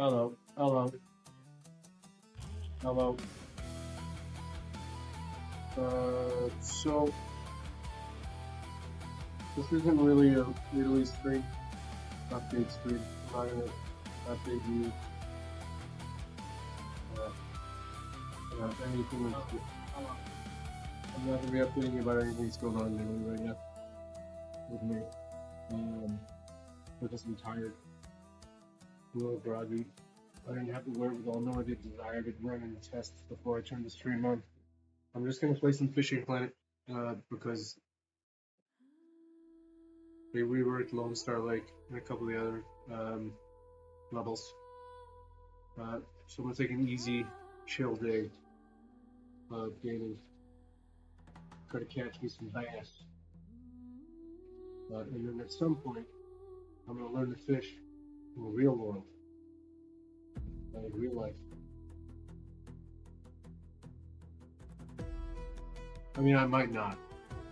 Hello, hello, hello. So this isn't really a Italy stream, update stream. I'm not gonna update you uh, about anything. I'm not gonna be updating you about anything that's going on in Italy right now with me. Um, because I'm tired, a little groggy. I didn't have the wherewithal nor the desire to run any tests before I turned the stream on. I'm just gonna play some Fishing Planet because they reworked Lone Star Lake and a couple of the other levels. So I'm gonna take an easy, chill day of gaming. Try to catch me some bass. And then at some point, I'm gonna learn to fish in the real world, in real life. I mean, I might not.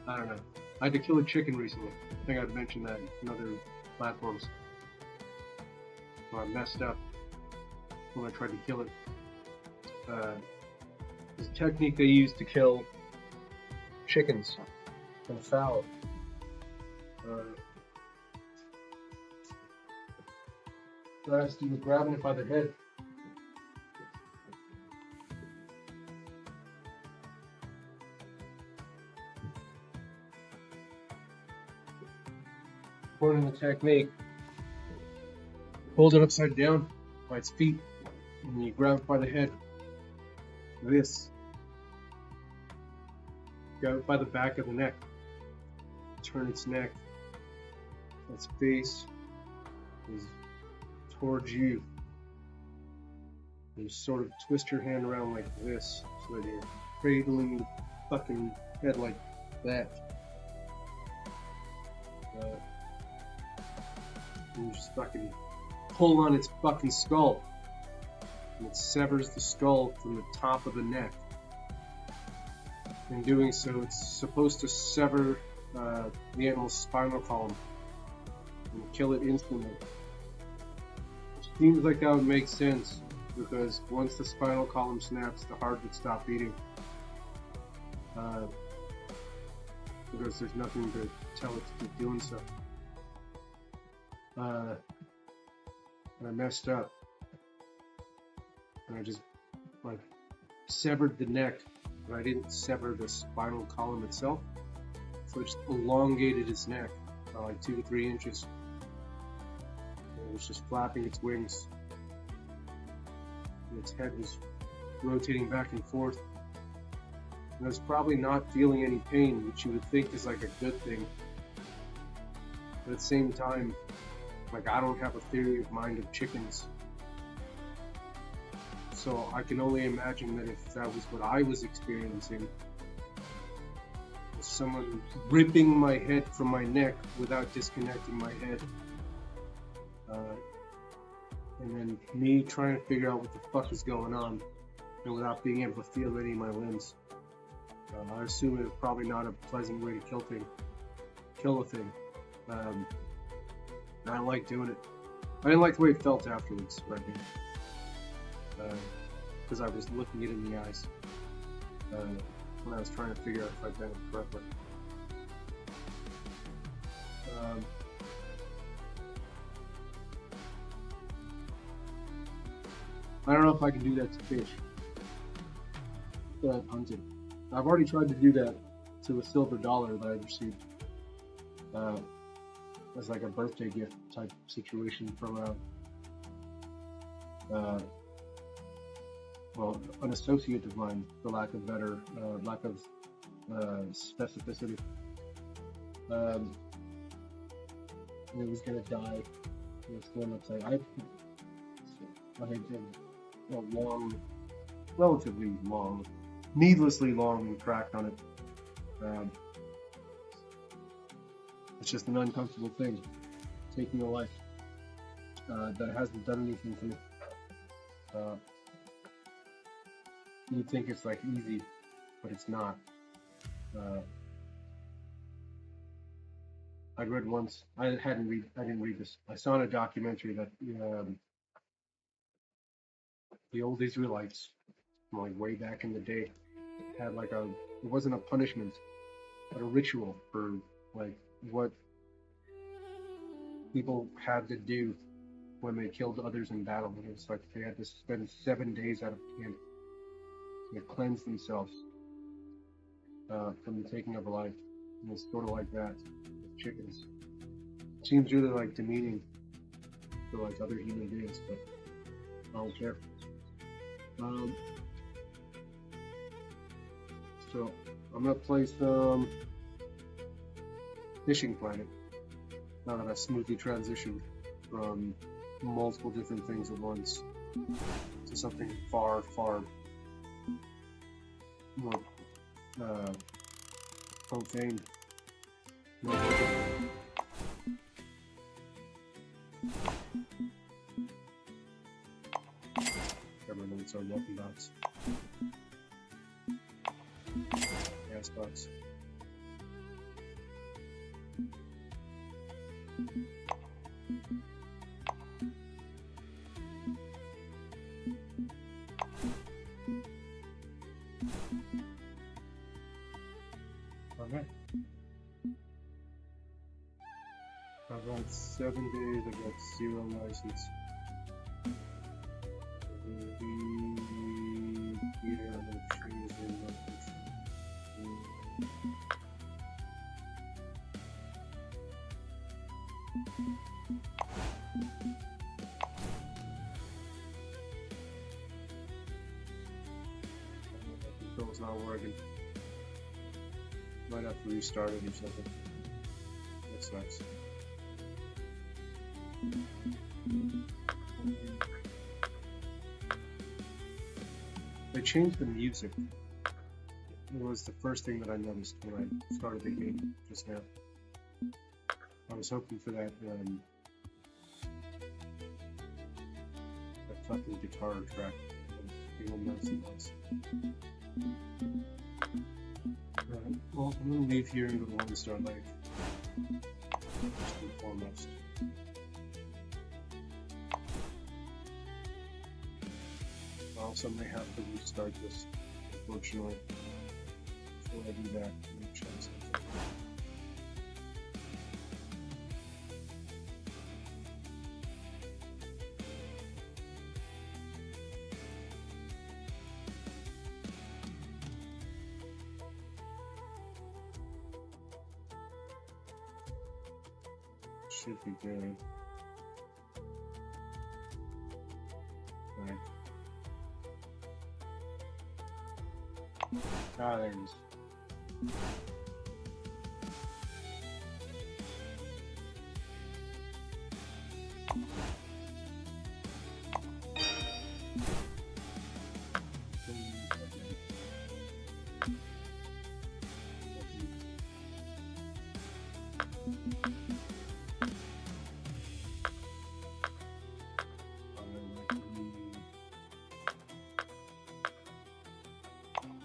I don't know. I had to kill a chicken recently. I think I've mentioned that in other platforms. Where I messed up when I tried to kill it. There's a technique they use to kill chickens and fowl. First, you were grabbing it by the head. According to the technique, hold it upside down by its feet, and you grab it by the head. This. Grab it by the back of the neck. Turn its neck. Its face is towards you. And you sort of twist your hand around like this, so that you're cradling the fucking head like that. And you just fucking pull on its fucking skull. And it severs the skull from the top of the neck. In doing so, it's supposed to sever the animal's spinal column and kill it instantly. Which seems like that would make sense, because once the spinal column snaps, the heart would stop beating. Because there's nothing to tell it to keep doing so. And I messed up. And I just severed the neck, but I didn't sever the spinal column itself. So I just elongated its neck by like 2 to 3 inches. And it was just flapping its wings. And its head was rotating back and forth. And I was probably not feeling any pain, which you would think is like a good thing. But at the same time, I don't have a theory of mind of chickens. So I can only imagine that if that was what I was experiencing, someone ripping my head from my neck without disconnecting my head, and then me trying to figure out what the fuck is going on, and without being able to feel any of my limbs. I assume it was probably not a pleasant way to kill a thing. I don't like doing it. I didn't like the way it felt afterwards, right here. Because I was looking it in the eyes when I was trying to figure out if I'd done it correctly. I don't know if I can do that to fish that I've hunted. I've already tried to do that to a silver dollar that I received as like a birthday gift type situation from an associate of mine, for lack of specificity. And it was gonna die. It was going to say, I had a long, relatively long, needlessly long crack on it. It's just an uncomfortable thing, taking a life that hasn't done anything to me. You'd think it's like easy, but it's not. I read once. I didn't read this. I saw in a documentary that the old Israelites, from like way back in the day, had like a, it wasn't a punishment, but a ritual for like what people had to do when they killed others in battle. And it's like they had to spend 7 days out of camp to cleanse themselves from the taking of a life. And it's sort of like that with chickens. It seems really like demeaning to like other human beings, but I don't care. So I'm gonna play some Fishing Planet. Now that I smoothly transitioned from multiple different things at once to something far, far more profane. No, everyone knows our weapon box. Gas box. Alright. I've got 7 days, I've got 0 license. Control's not working. Might have to restart it or something. That sucks. They changed the music. It was the first thing that I noticed when I started the game just now. I was hoping for that fucking guitar track. Everyone knows it was. Alright, well, I'm gonna leave here and go to Lone Star Lake. First and foremost. I also may have to restart this, unfortunately. Before I do that, let me try something. Should be good. Right. Ah, there it is.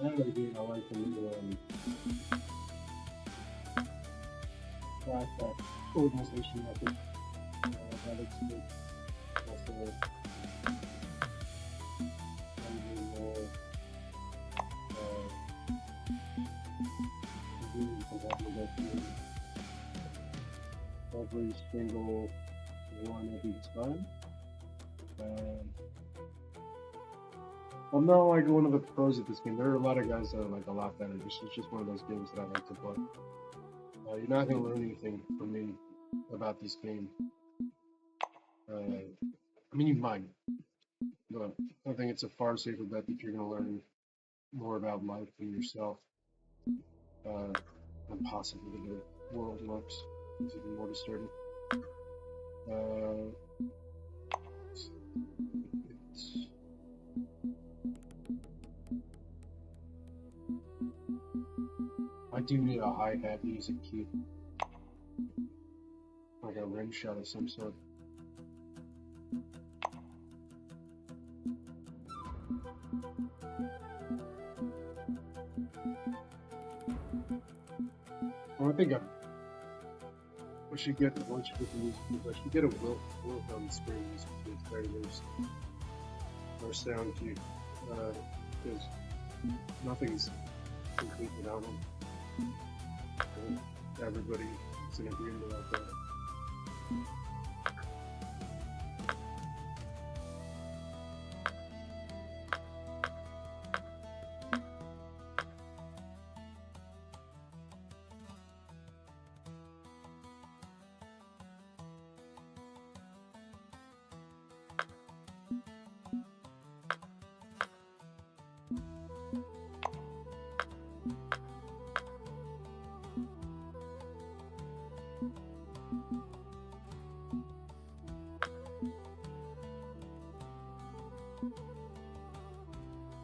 Again, I like the new that organization method. That looks good. Also, I'm more every single one of each time. I'm not like one of the pros at this game. There are a lot of guys that are like a lot better. It's just one of those games that I like to play. You're not going to learn anything from me about this game. I mean, you might, but I think it's a far safer bet that you're going to learn more about life and yourself, and possibly the world works. It's even more disturbing. I do need a hi-hat music cue. Like a rim shot of some sort. Well, I think I should get, once you get the music cue, I should get a Wilhelm screen music cue at the very least. or sound cue, because nothing's complete without one. And everybody is in agreement about that.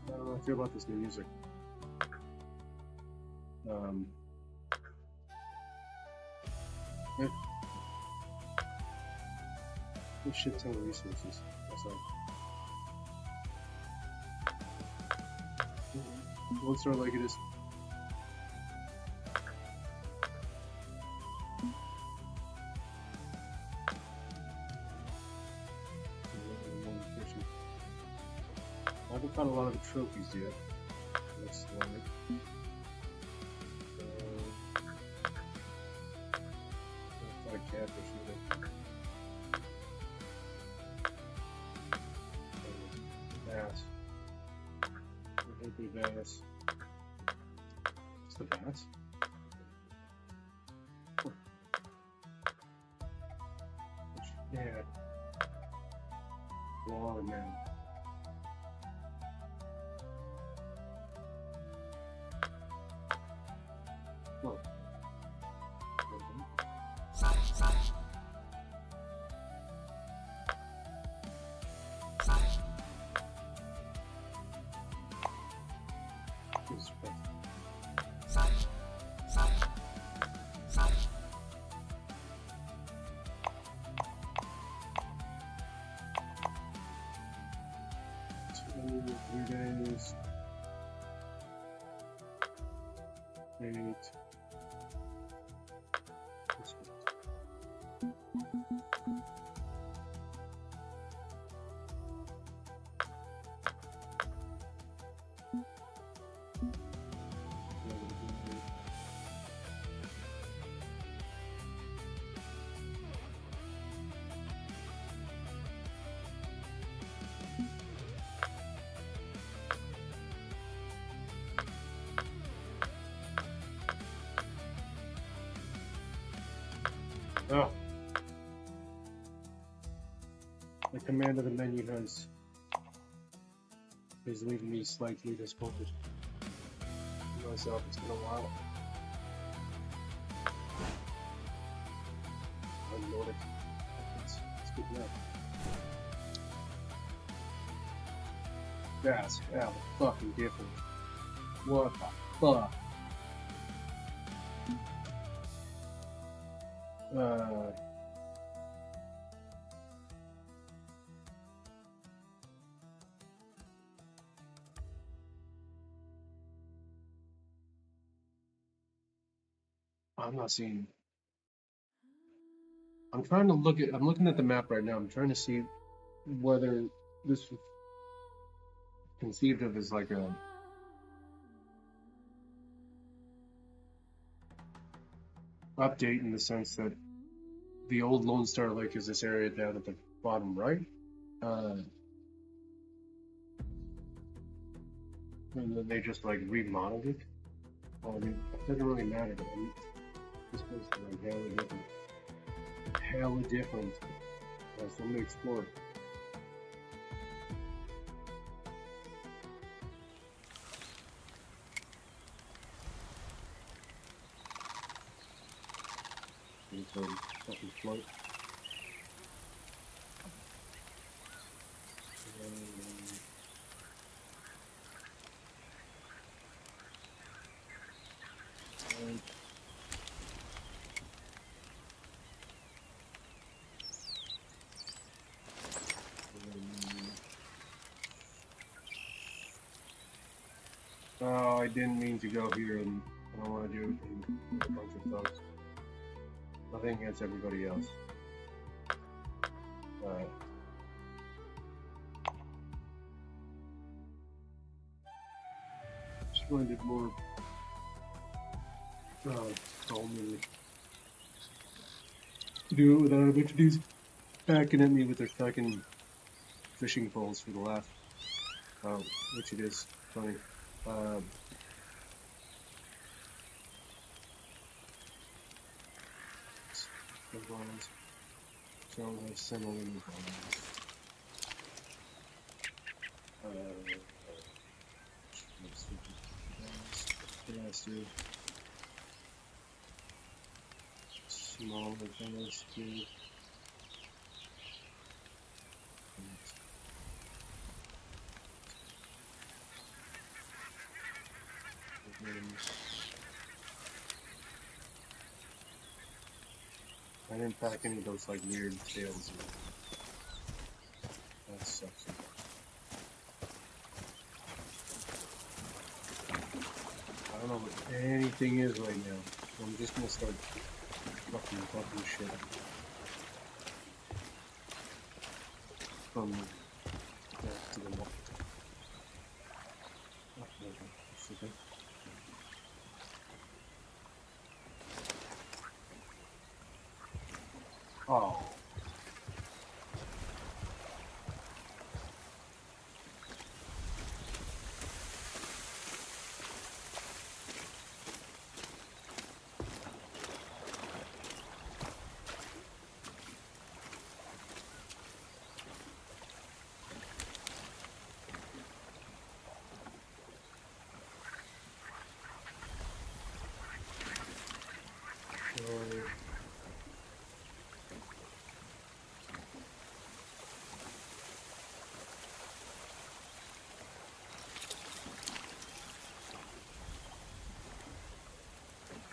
How I feel about this new music. This shit ton of resources. That's all. Lone Star like it is. I haven't found a lot of the trophies yet. That's the one. I'll find catfish either. Bass. Baby bass. What's the bass? Yeah. Long man. Whoa. Days. 8. Oh. The command of the menu is leaving me slightly disappointed. Myself, it's been a while. I'm Nordic. It's good enough. That's hell fucking different. What the fuck? I'm not seeing. I'm trying to look at. I'm looking at the map right now. I'm trying to see whether this was conceived of as like a update in the sense that the old Lone Star Lake is this area down at the bottom right. And then they just like remodeled it. Well, I mean, it doesn't really matter, but I mean, this place is like hella different. Hella different. So I'm gonna explore. Fucking float. Oh, I didn't mean to go here, and I don't want to do it in a bunch of folks. Nothing against everybody else. find it more calming to do it without a bunch of dudes backing at me with their fucking fishing poles for the laugh. Which it is funny. So I send all the bonds. Faster. Smaller faster. I didn't pack any of those like weird tails. That sucks. I don't know what anything is right now. So I'm just gonna start fucking shit. From left to the wall. Okay. Oh.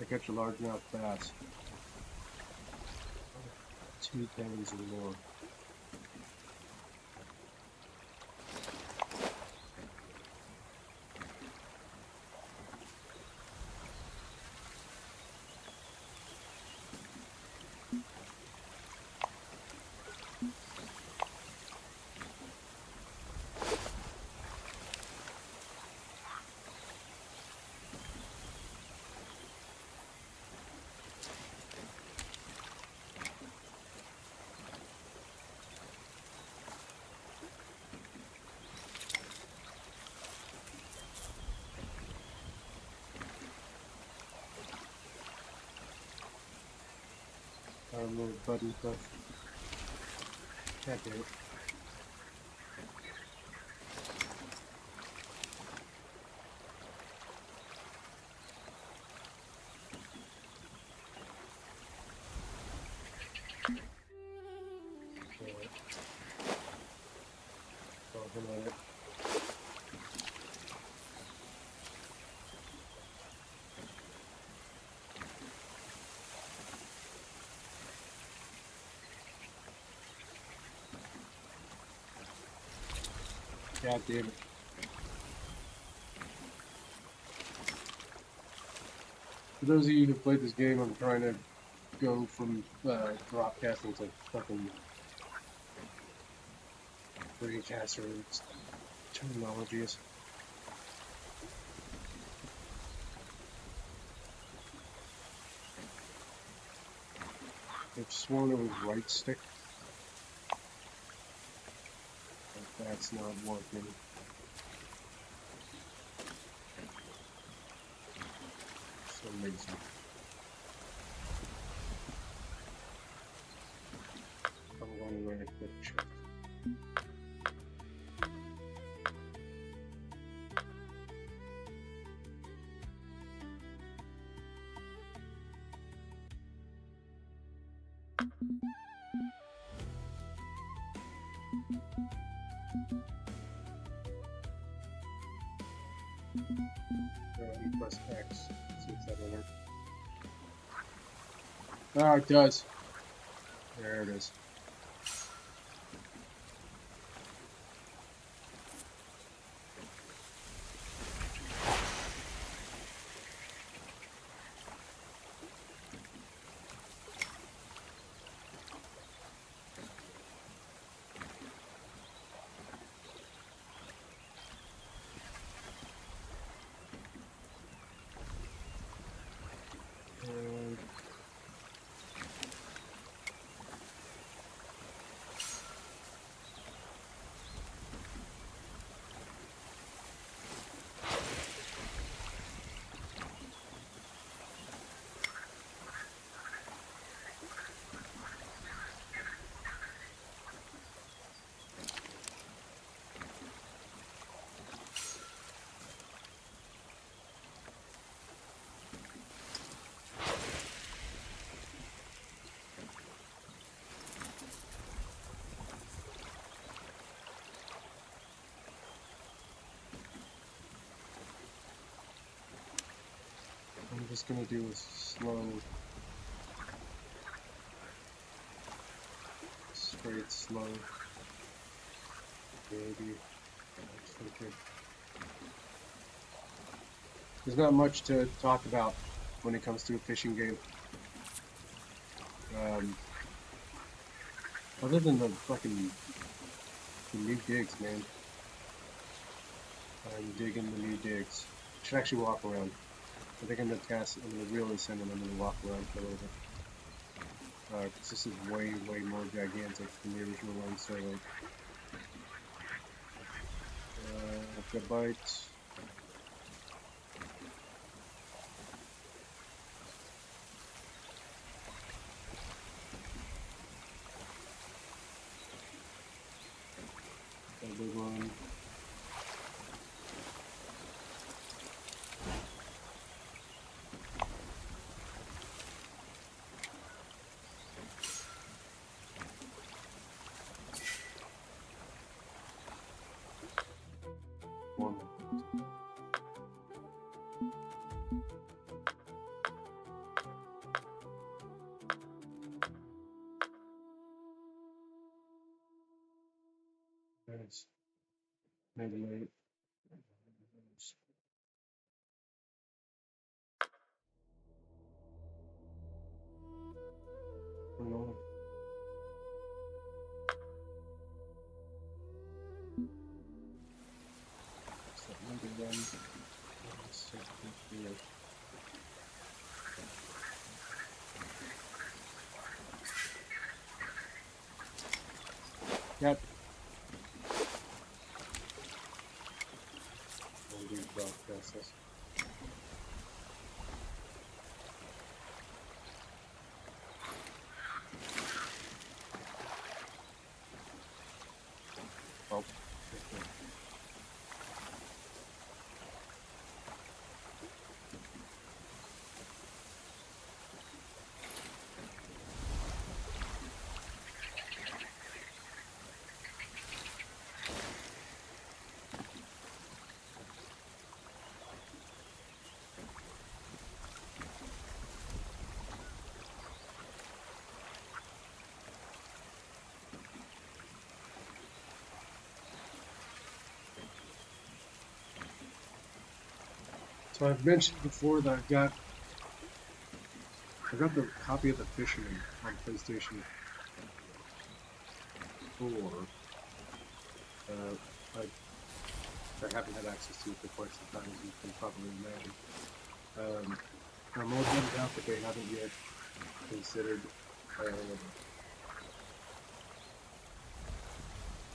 I catch a largemouth bass. 2 pounds or more. Our little buddy stuff. God damn it. God damn it. For those of you who played this game, I'm trying to go from drop casting to fucking recaster terminologies. I've sworn it was right stick. But that's not working. For some reason. I'm going to run a quick check. Press X. See if that'll work. Oh, it does. There it is. just gonna do a slow, straight, slow, maybe. Okay. There's not much to talk about when it comes to a fishing game. Other than the fucking new digs, man. I'm digging the new digs. I should actually walk around. I think I'm gonna reel this in and I'm gonna walk around for a little bit. Because this is way, way more gigantic than the original one, so like... the bite... a big one. One. Nice. Maybe late. No. So maybe then. Let's check it here. Yep. We'll do broadcasts. Oh. Okay. So I've mentioned before that I got the copy of The Fisherman on PlayStation 4. I haven't had access to it for quite some time, as you can probably imagine. I'm all bummed out that they haven't yet considered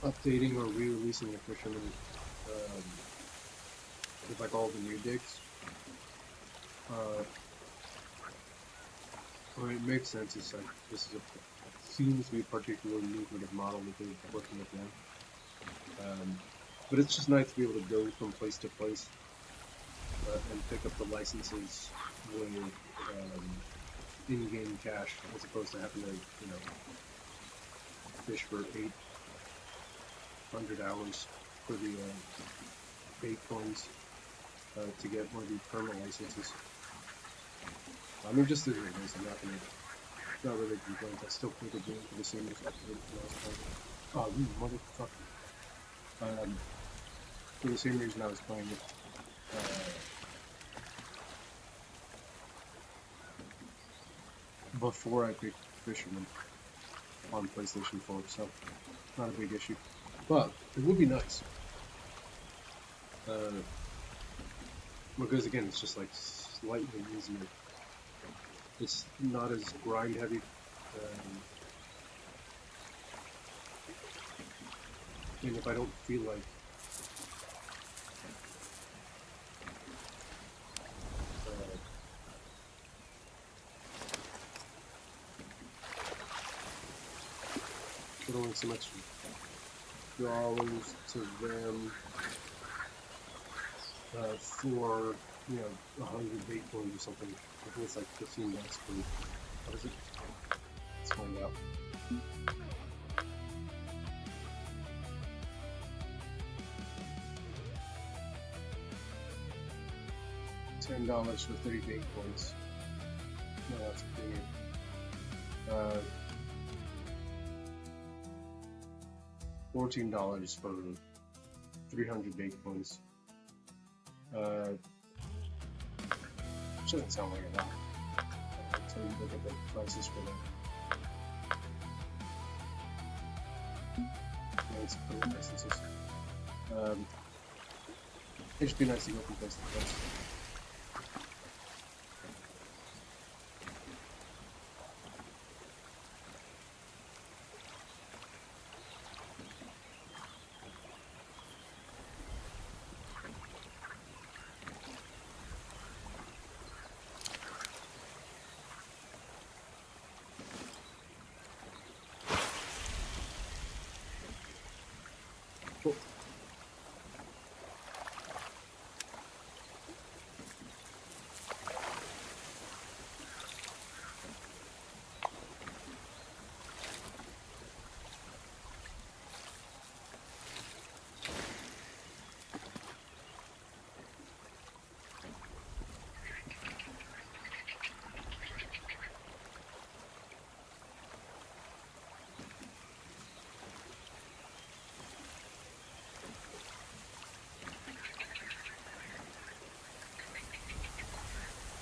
updating or re-releasing The Fisherman with like all the new digs. I mean, it makes sense. It's like this is seems to be a particularly lucrative model that they're working with now. But it's just nice to be able to go from place to place and pick up the licenses with in-game cash, as opposed to having to, fish for 800 hours for the bait coins to get one of these permanent licenses. I mean, just as it is, I'm not really complaining. I still play the game for the same reason I played it last time. Oh, you motherfucker. For the same reason I was playing it. Before I picked Fisherman on PlayStation 4, so not a big issue. But it would be nice. Because again, it's just like slightly easier. It's not as grind heavy. And if I don't feel like throwing so much dollars to them for 100 bait coins or something. I think it's like 15 bucks for what is it? Let's find out. $10 for 30 bait points. No, that's a premium. $14 for 300 bait points. Which doesn't sound like a lot. So you look at the prices for that. It's pretty licenses. It'd just be nice to go from place to place. Cool.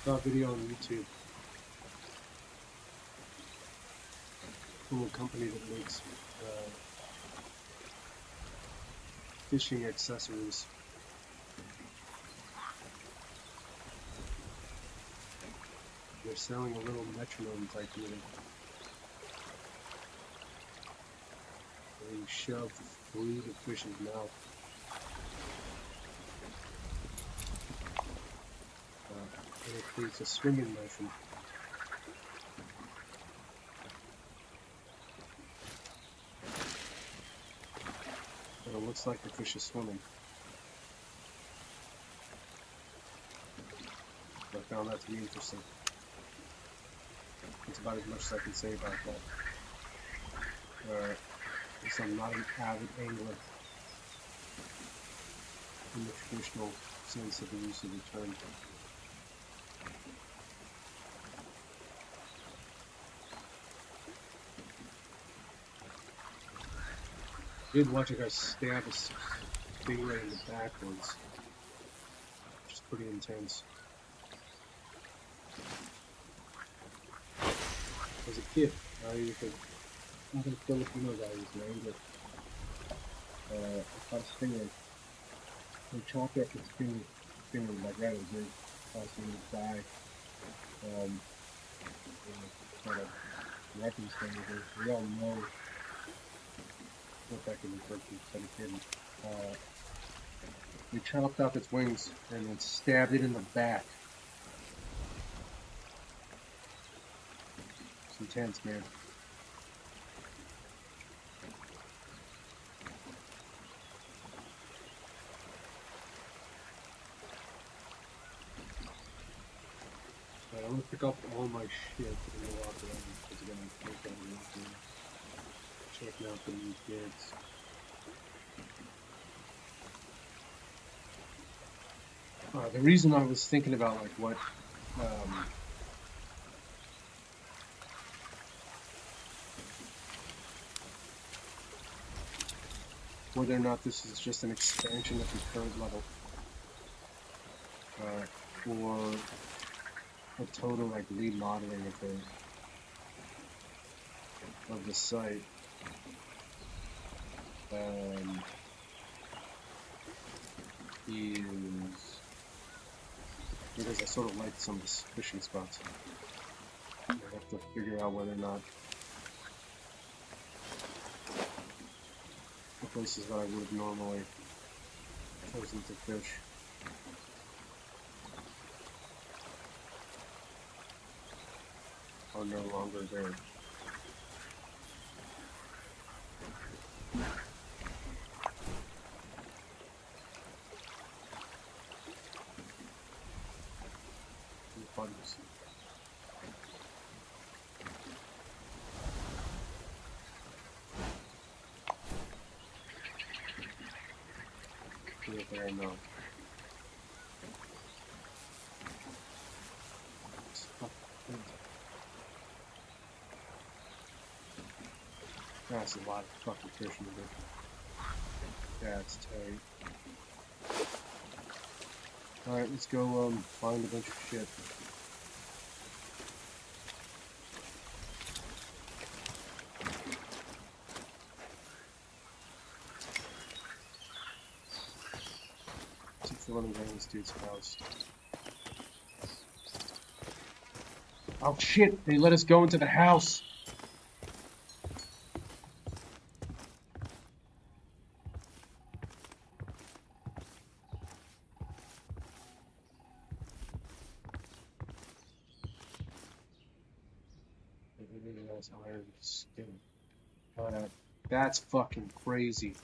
Saw a video on YouTube from a company that makes fishing accessories. They're selling a little metronome type unit. They shove through the fish's mouth. And it creates a swinging motion. And it looks like the fish is swimming. I found that to be interesting. That's about as much as I can say about that. Because I'm not an avid angler in the traditional sense of the use of the term. I did watch a guy stab a stingray in the back once, which is pretty intense. As a kid, I used to, not a Filipino guy, he was an angler. I caught a stingray. He chopped up the stingray with my grandma, very causing him to die. Kind of weapons thing. We all know what that can refer to, but it didn't. We chopped off its wings and then stabbed it in the back. It's intense, man. I'm gonna pick up all my shit and walk around because I'm gonna take out checking out the new kids. The reason I was thinking about like what whether or not this is just an expansion of the current level or a total like remodeling of the site. Is because I sort of like some of the fishing spots. I have to figure out whether or not the places that I would have normally chosen to fish are no longer there. Buttons. There, no. That's a lot of fucking fishing, dude. That's tight. Alright, let's go find a bunch of shit. One of this dude's house. Oh shit! They let us go into the house! That's fucking crazy.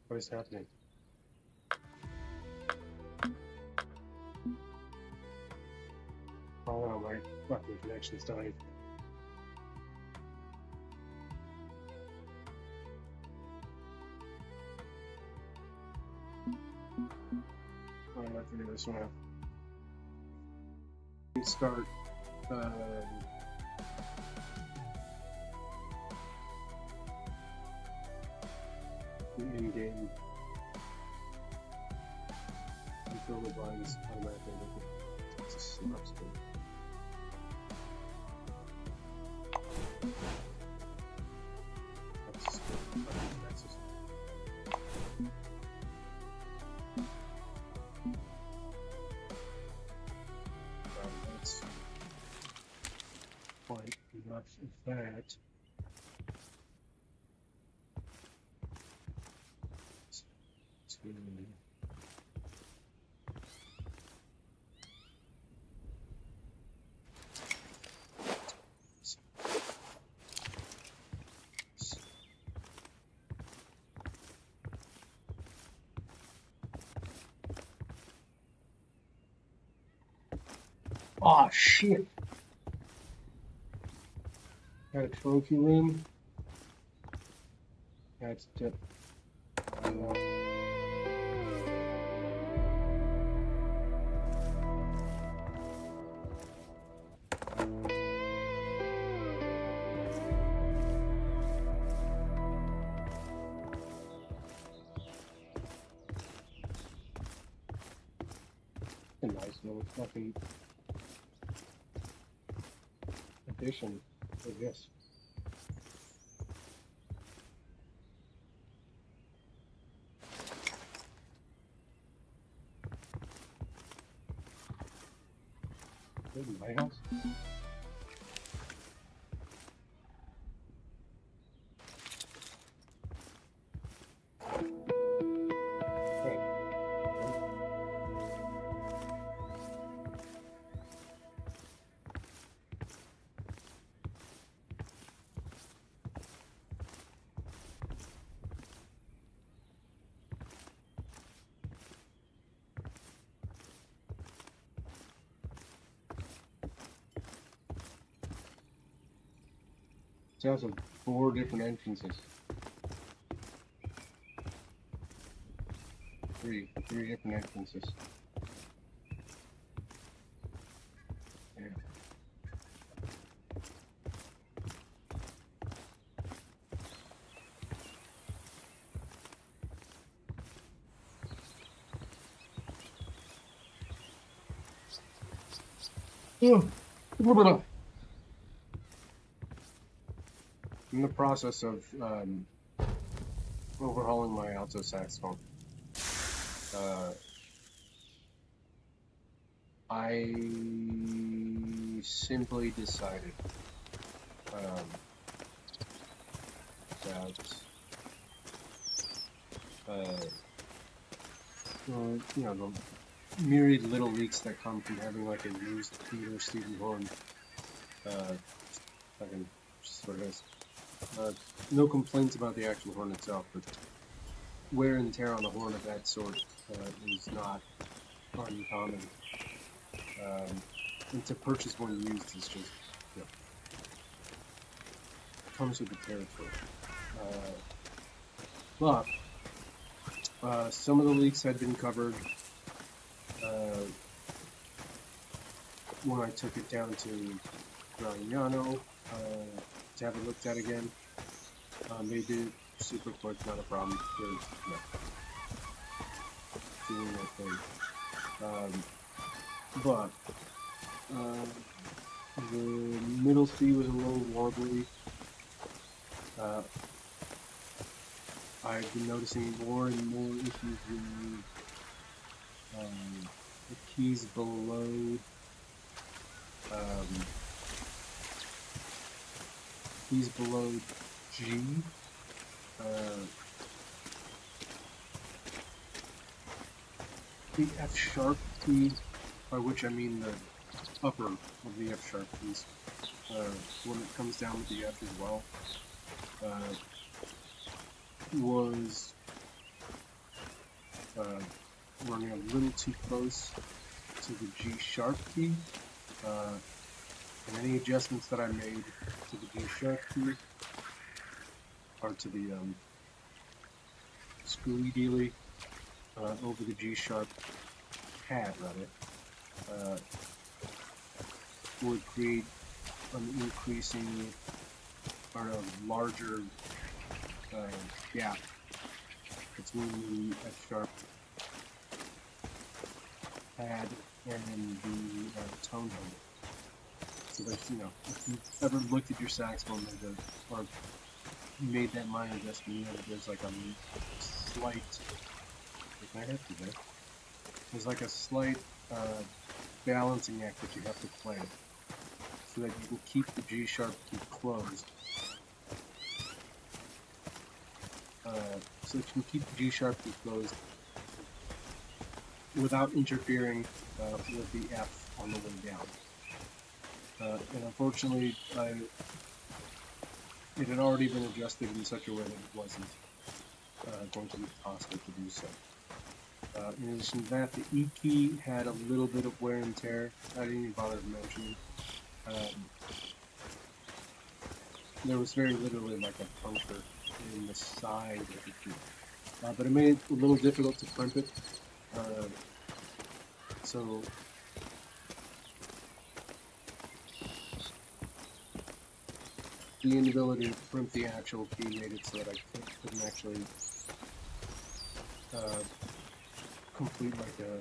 What is happening? Oh no, my fucking connection's dying. I'm gonna figure this one out. Start the in-game control the blinds automatically. It's a snap screen. That's quite enough of that. Oh shit! Got a trophy room. That's just. A nice little fucking addition, I guess. Is it my house? It has 4 different entrances. Three different entrances. Yeah. I'm in the process of overhauling my alto saxophone. I simply decided that you know, the myriad little leaks that come from having like a used Peter Stephen horn. Fucking just what it is. No complaints about the actual horn itself, but wear and tear on a horn of that sort is not uncommon. And to purchase one used is just, you know, comes with the territory. But some of the leaks had been covered when I took it down to Gragnano to have it looked at again. They did super quick, not a problem. They're, doing their thing. But the middle C was a little wobbly. I've been noticing more and more issues with the keys below G. The F sharp key, by which I mean the upper of the F sharp keys, when it comes down with the F as well, was running a little too close to the G sharp key, and any adjustments that I made to the G sharp key, or to the screwy dealy over the G sharp pad, rather, would create an increasing or a larger gap between the F sharp pad and the tone head. So there's, you know, if you've ever looked at your saxophone or made that minor adjustment, you know that there's like a slight, I have to there. There's like a slight balancing act that you have to play so that you can keep the G sharp key closed. So that you can keep the G sharp key closed without interfering with the F on the way down. And unfortunately, it had already been adjusted in such a way that it wasn't going to be possible to do so. In addition to that, the E key had a little bit of wear and tear. I didn't even bother to mention. There was very literally like a puncture in the side of the key. But it made it a little difficult to crimp it. So the inability to crimp the actual key made it so that I couldn't actually complete like a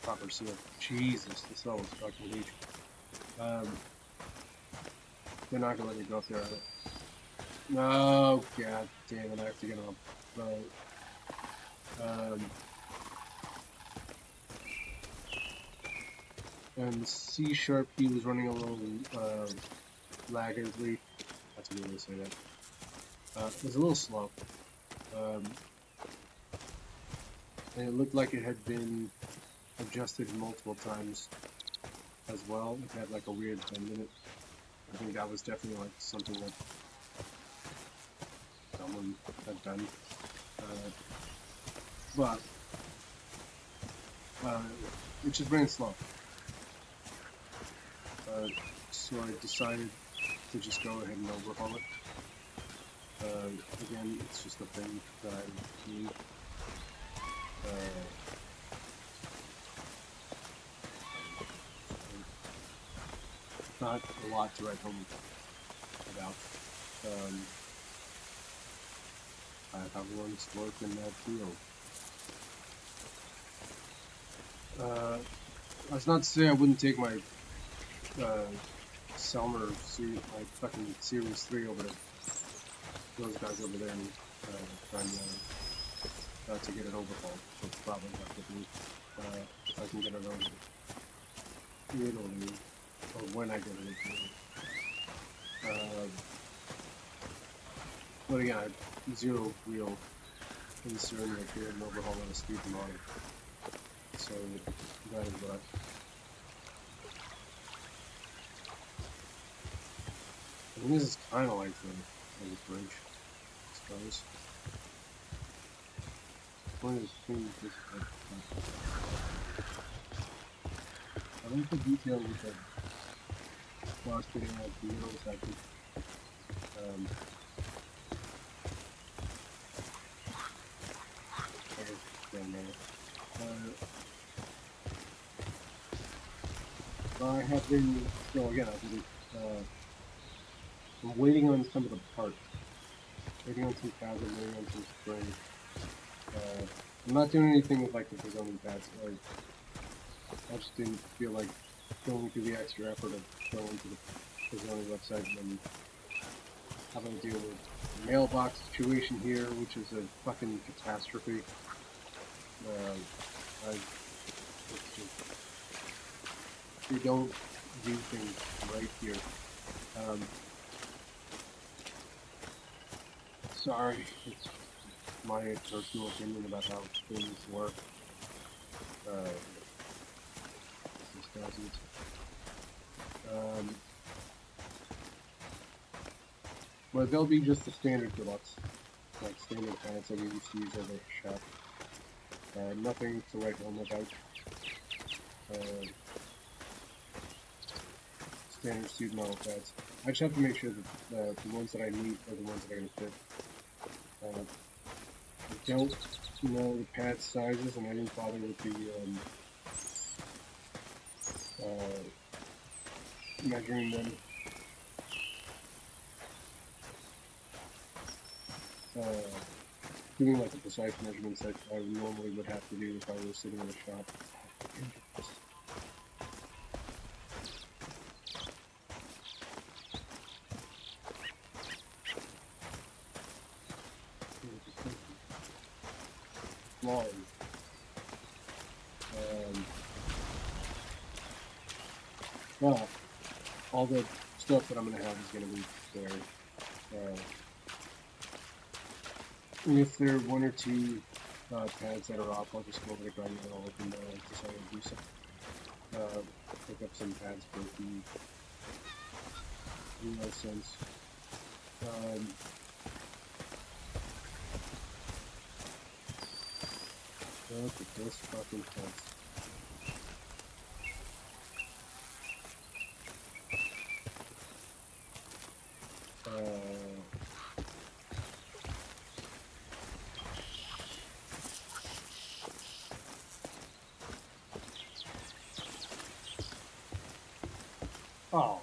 proper seal. Jesus, this all was fucking huge. They're not gonna let me go up there. No, god damn it, I have to get on a boat. And the C sharp key was running a little laggardly. That's a good way to say that. It was a little slow. And it looked like it had been adjusted multiple times as well. It had like a weird bend in it. I think that was definitely like something that someone had done. But it just ran slow. So I decided to just go ahead and overhaul it. Again, it's just a thing that I need. Not a lot to write home about. I have once worked in that field. That's not to say I wouldn't take my Selmer series, my fucking Series 3 over to those guys over there and try and to get it overhauled. So it's probably not with me. If I can get it over to Italy, or when I get it into Italy. But again, I have zero real concern with getting an overhaul on a speed model. So that is what I think this is kind of like the bridge, I suppose. One of the things is I like the detail with the cross getting out the middle, so I could I have been, so again, I'm waiting on some of the parts. Waiting on some pads, I'm waiting on some springs. I'm not doing anything with like the Pizoni pads. I just didn't feel like going through the extra effort of going to the Pizoni website and then having to deal with the mailbox situation here, which is a fucking catastrophe. They don't do things right here. Sorry, it's my personal opinion about how things work. This doesn't. But they'll be just the standard deluxe, like standard pants that we used to use at the shop. Nothing to write home about. Standard student model pads. I just have to make sure that the ones that I need are the ones that are going to fit. I don't know the pad sizes, and I didn't bother with the measuring them. Doing like the precise measurements that I normally would have to do if I was sitting in a shop. Well, all the stuff that I'm going to have is going to be there. And if there are one or two pads that are off, I'll just go over to Grind and I'll open decide to do some. Pick up some pads for no sense. Look at this fucking fence. Oh.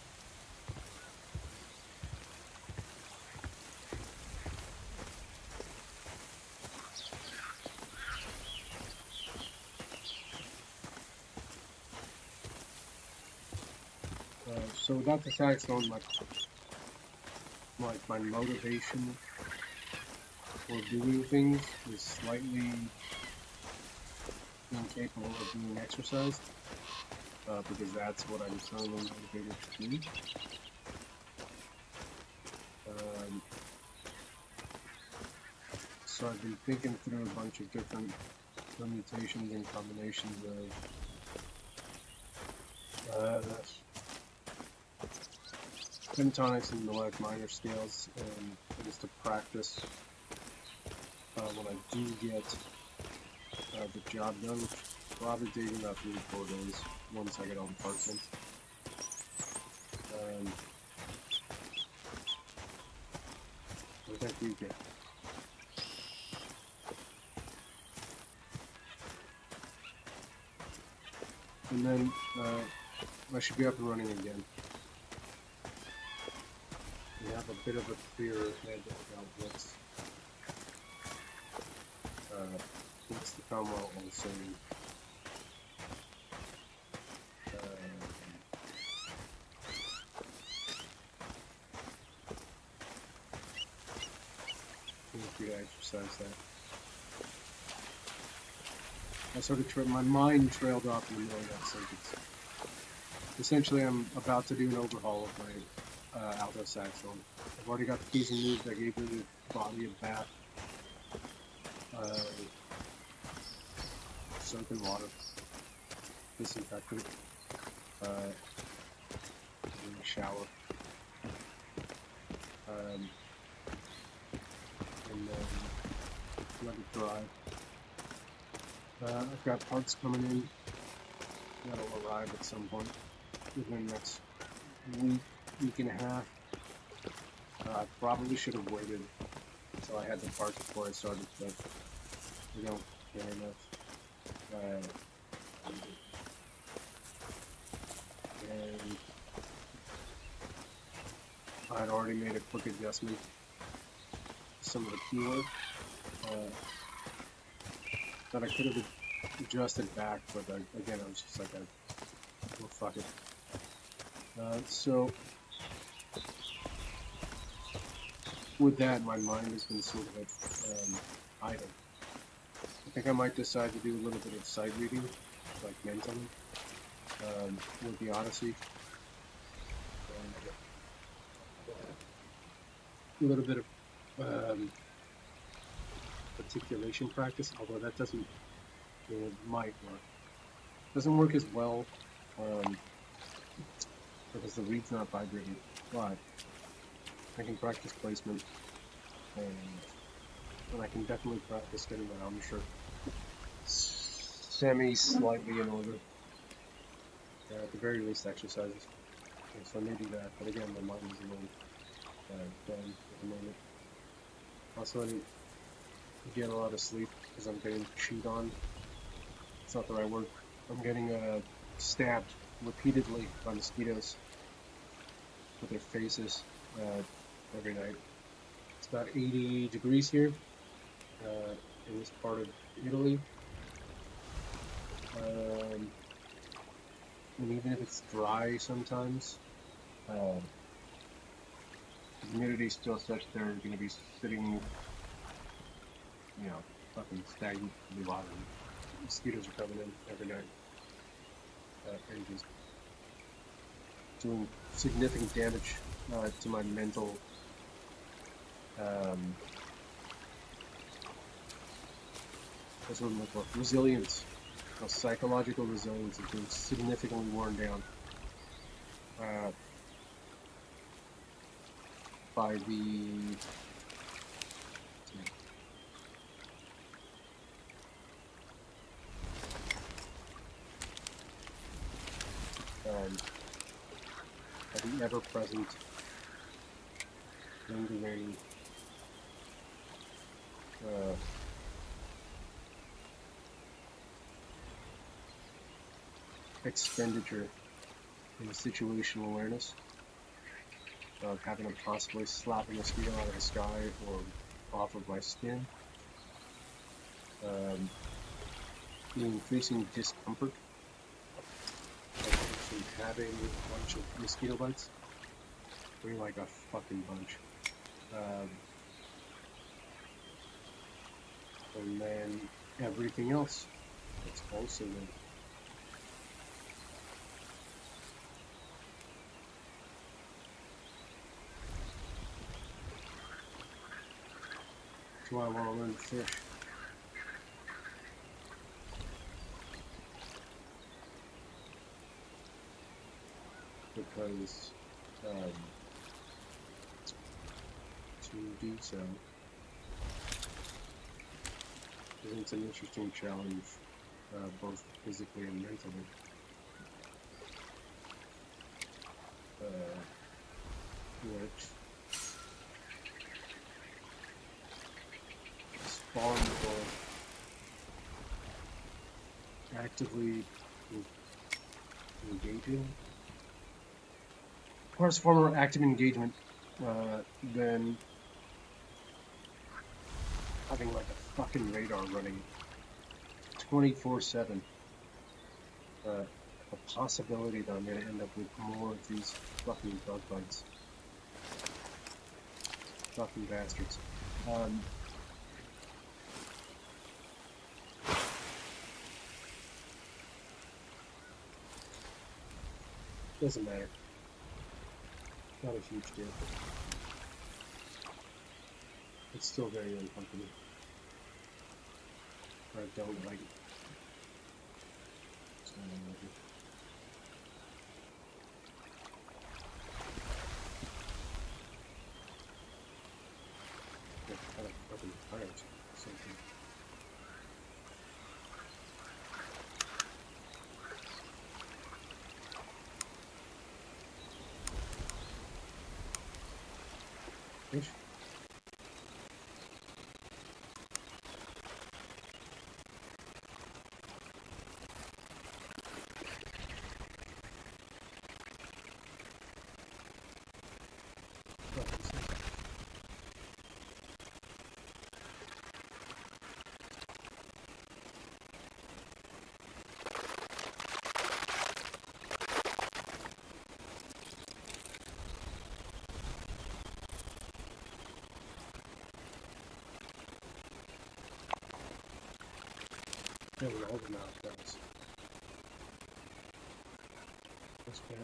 So without the saxophone, my motivation for doing things is slightly incapable of being exercised, because that's what I'm currently motivated to do. So I've been thinking through a bunch of different permutations and combinations of pentatonics and melodic minor scales, and things to practice when I do get the job done, which probably taking about 3 to 4 days once I get all the parts in. What the heck do you get? And then I should be up and running again. We have a bit of a clearer head about what's to come while also to exercise that. I sort of my mind trailed off in the middle of that sentence. Essentially, I'm about to do an overhaul of my alto saxophone. I've already got the keys and moves. I gave the body a bath, soap in water, disinfectant, shower, and then let it dry. I've got parts coming in that'll arrive at some point within the next week and a half. I probably should have waited until I had the parts before I started, but I don't care enough. And I'd already made a quick adjustment to some of the keyword that I could have adjusted back, but again, I was just like, well, fuck it. So with that, my mind has been sort of idle. I think I might decide to do a little bit of sight reading, like mentally, with the Odyssey. A little bit of articulation practice, although that doesn't, it might work. Doesn't work as well because the reed's not vibrating, but I can practice placement, and I can definitely practice getting my armature slightly in order. At the very least, exercises. Okay, so maybe that, but again, my mind is a little down at the moment. Also, I didn't get a lot of sleep because I'm getting chewed on. It's not the right word. I'm getting stabbed repeatedly by mosquitoes with their faces every night. It's about 80 degrees here in this part of Italy. And even if it's dry sometimes, the humidity is still such they're going to be sitting, fucking stagnant in the water. Mosquitoes are coming in every night and just doing significant damage to my mental that's what I'm looking for. Resilience. Psychological resilience is being significantly worn down by the ever-present lingering expenditure in situational awareness of having to possibly slap a mosquito out of the sky or off of my skin, the increasing discomfort from having a bunch of mosquito bites. We're like a fucking bunch. And then everything else that's also there. That's why I want to learn to fish. Because to do so presents an interesting challenge, both physically and mentally. Which is far more actively engaging. Requires far more active engagement than having like a fucking radar running 24/7. A possibility that I'm going to end up with more of these fucking bug bites. Fucking bastards. Doesn't matter. Not a huge deal. It's still very uncomfortable. I don't like it. So I don't like it. I'm kind of fucking tired or something. Fish. Yeah, we're all the mouth guys. That's bad.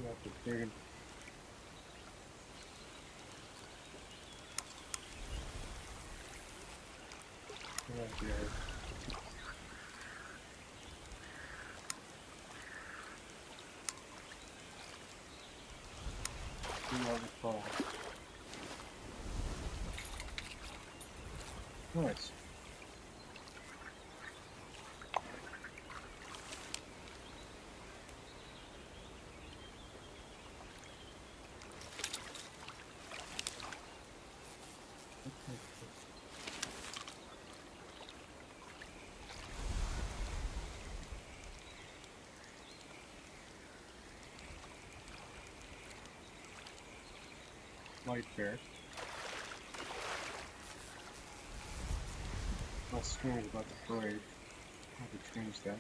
You have to dig. Right there. Do all the fall. Nice. Light fair. My screen is about to break. I have to change that.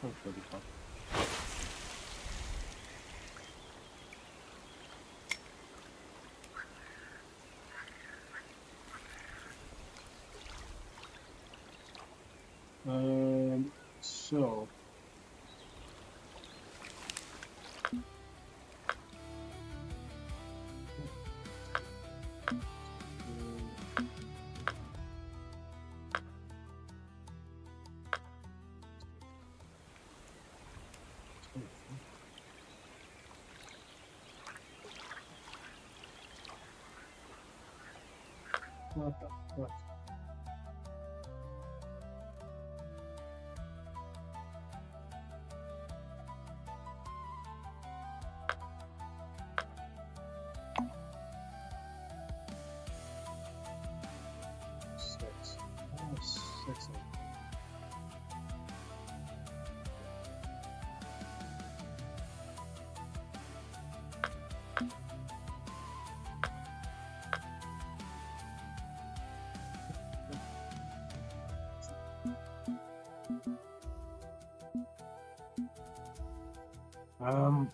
That's pretty fun. So what the fuck? Six. Oh, 6. Um.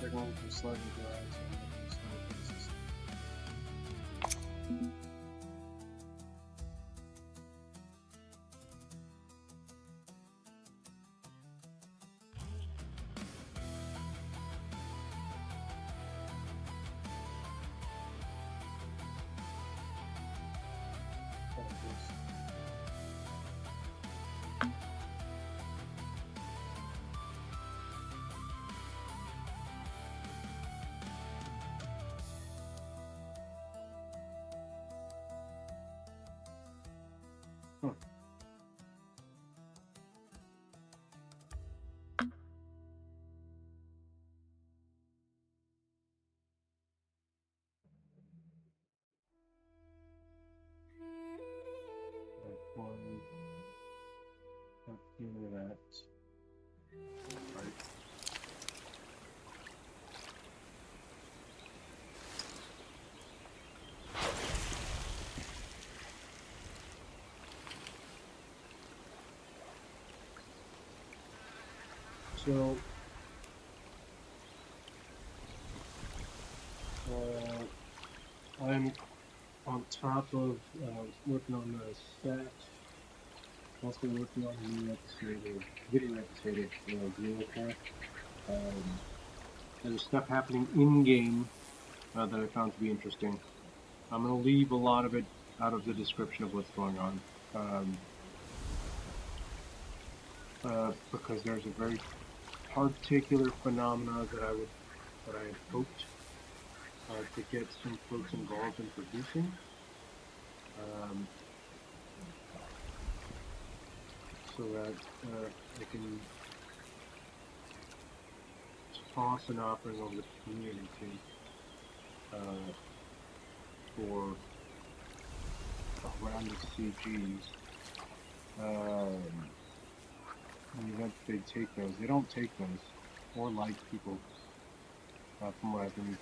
technological slightly derives from slightly basis. One, do that. Right. So, I'm on top of working on the set. Also working on a new episode of video episode of Zero. There's stuff happening in game that I found to be interesting. I'm going to leave a lot of it out of the description of what's going on, because there's a very particular phenomena that I had hoped to get some folks involved in producing. So that I can toss an offering over the community for around the CGs. In the event they take those, they don't take those, or like people, from what I've been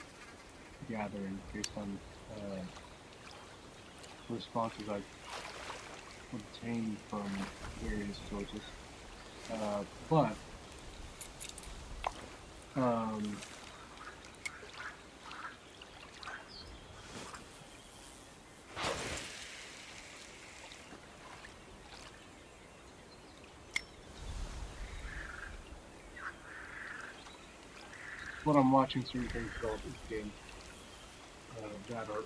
gathering based on responses I've obtained from various sources. But what I'm watching certain things develop in game that are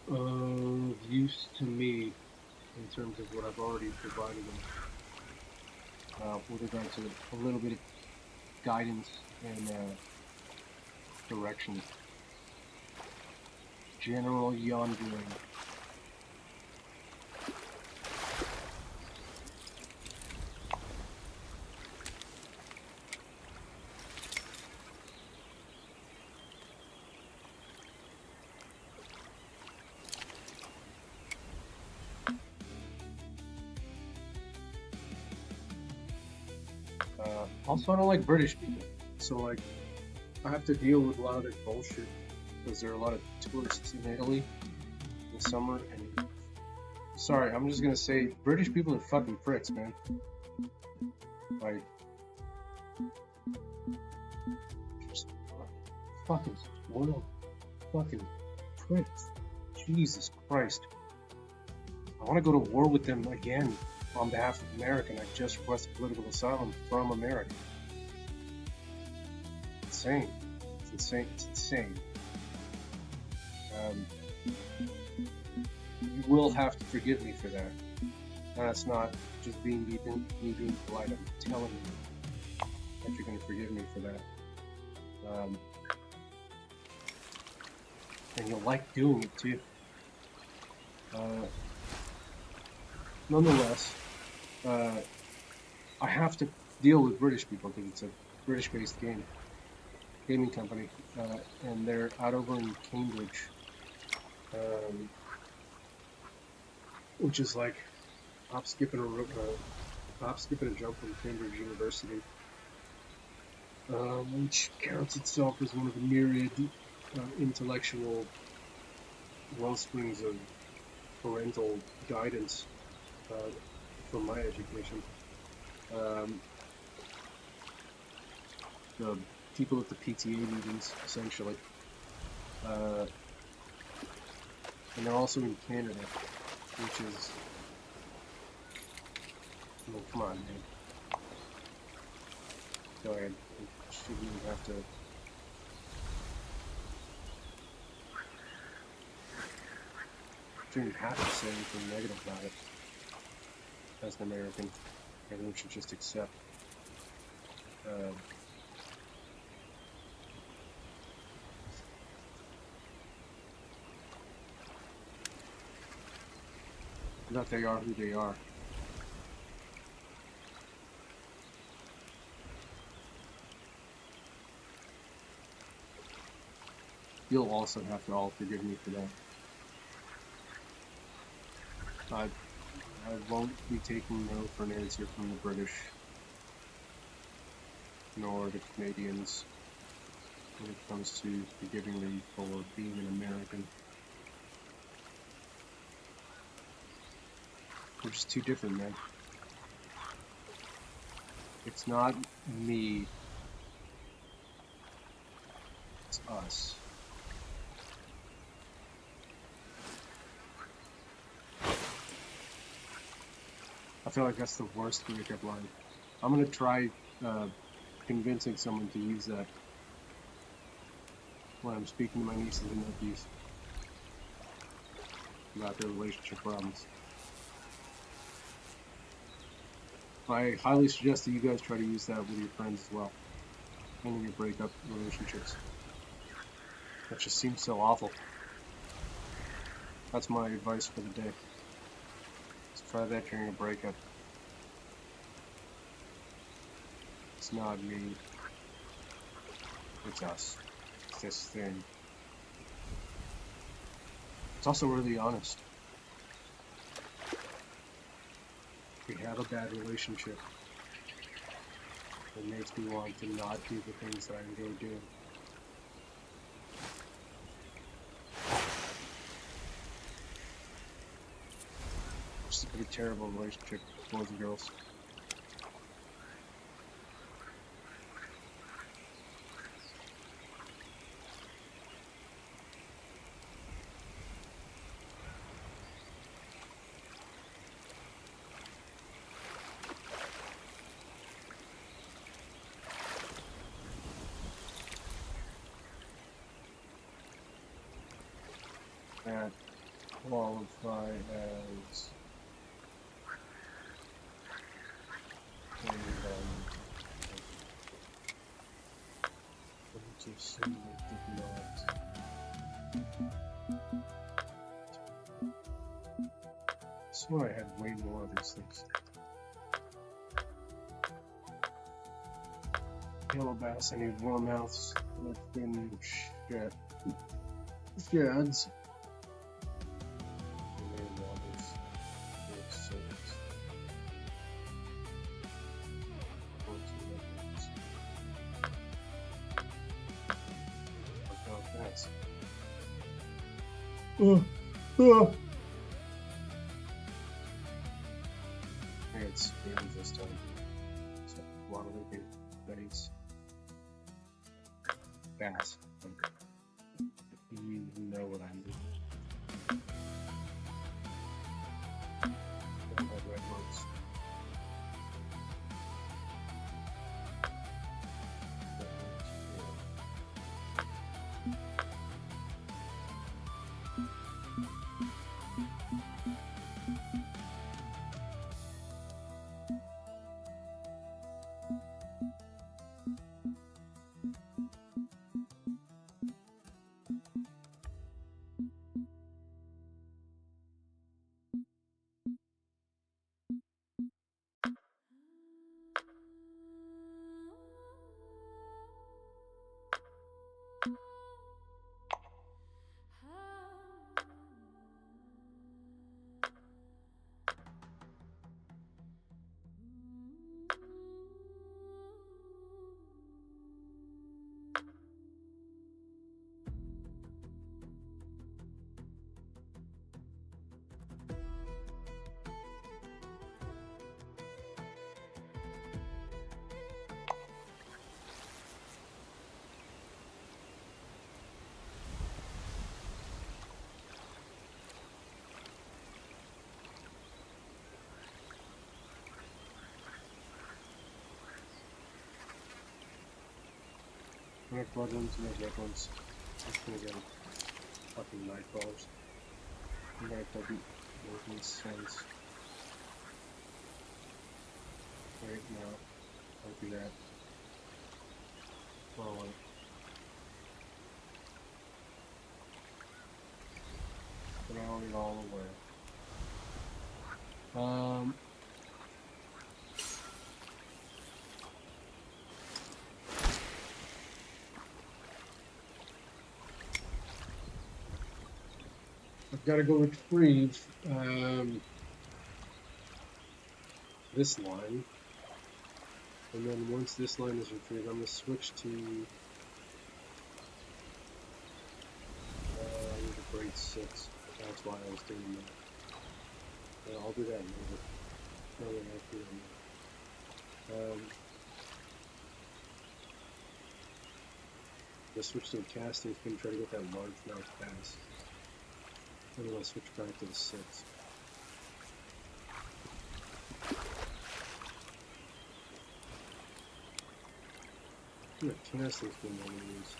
of use to me in terms of what I've already provided them with regard to a little bit of guidance and direction. General Yonduring. Also, I don't like British people, so like I have to deal with a lot of their bullshit because there are a lot of tourists in Italy in the summer. And sorry, I'm just gonna say British people are fucking pricks, man. Like, just fucking spoiled, fucking pricks. Jesus Christ. I want to go to war with them again on behalf of America, and I just requested political asylum from America. Insane. It's insane. It's insane. You will have to forgive me for that. That's not just me being polite. I'm telling you that you're going to forgive me for that. And you'll like doing it too. Nonetheless, I have to deal with British people because it's a British-based gaming company, and they're out over in Cambridge, which is like hop, skip, and a jump from Cambridge University, which counts itself as one of the myriad intellectual wellsprings of parental guidance for my education. the people at the PTA meetings, essentially. And they're also in Canada, which is, I mean, come on, man. Go ahead. You shouldn't even have to. Shouldn't have to say anything negative about it as an American. Everyone should just accept. That they are who they are. You'll also have to all forgive me for that. I won't be taking no for an answer from the British, nor the Canadians, when it comes to forgiving me for being an American. We're just too different, man. It's not me. It's us. I feel like that's the worst breakup line. I'm gonna try convincing someone to use that when I'm speaking to my nieces and nephews about their relationship problems. I highly suggest that you guys try to use that with your friends as well, and in your breakup relationships. That just seems so awful. That's my advice for the day. Let's try that during a breakup. It's not me. It's us. It's this thing. It's also really honest. We have a bad relationship. It makes me want to not do the things that I enjoy doing. It's a pretty terrible relationship, boys and girls. That qualify as just did not. I swear I had way more of these things. Yellow bass, I need warmouths, lifting shit. Shads. It's games this time. So, Guadalupe, Betty's, Bass. You know what I mean. Redwoods. I have blood ones and red ones. Just gonna get fucking nightcrawlers. I'm gonna probably making sense. Right now. I'll do that. Well, throwing it all away. I've got to go retrieve this line, and then once this line is retrieved, I'm going to switch to the grade 6. That's why I was doing that. Yeah, I'll do that later. No, no, I'll do that later. I'll switch to the casting spin, try to get that large mouth pass. And then I'll switch back to the 6. What casting spin I'm going to use?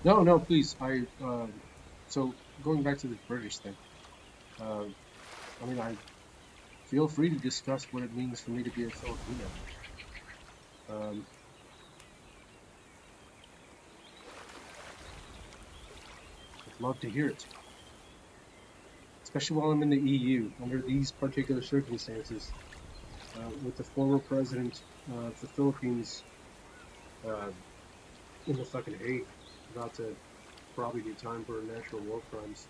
No, no, please. So going back to the British thing, I mean, I feel free to discuss what it means for me to be a Filipino. I'd love to hear it, especially while I'm in the EU under these particular circumstances, with the former president of the Philippines in the fucking Hague, about to probably do time for natural war crimes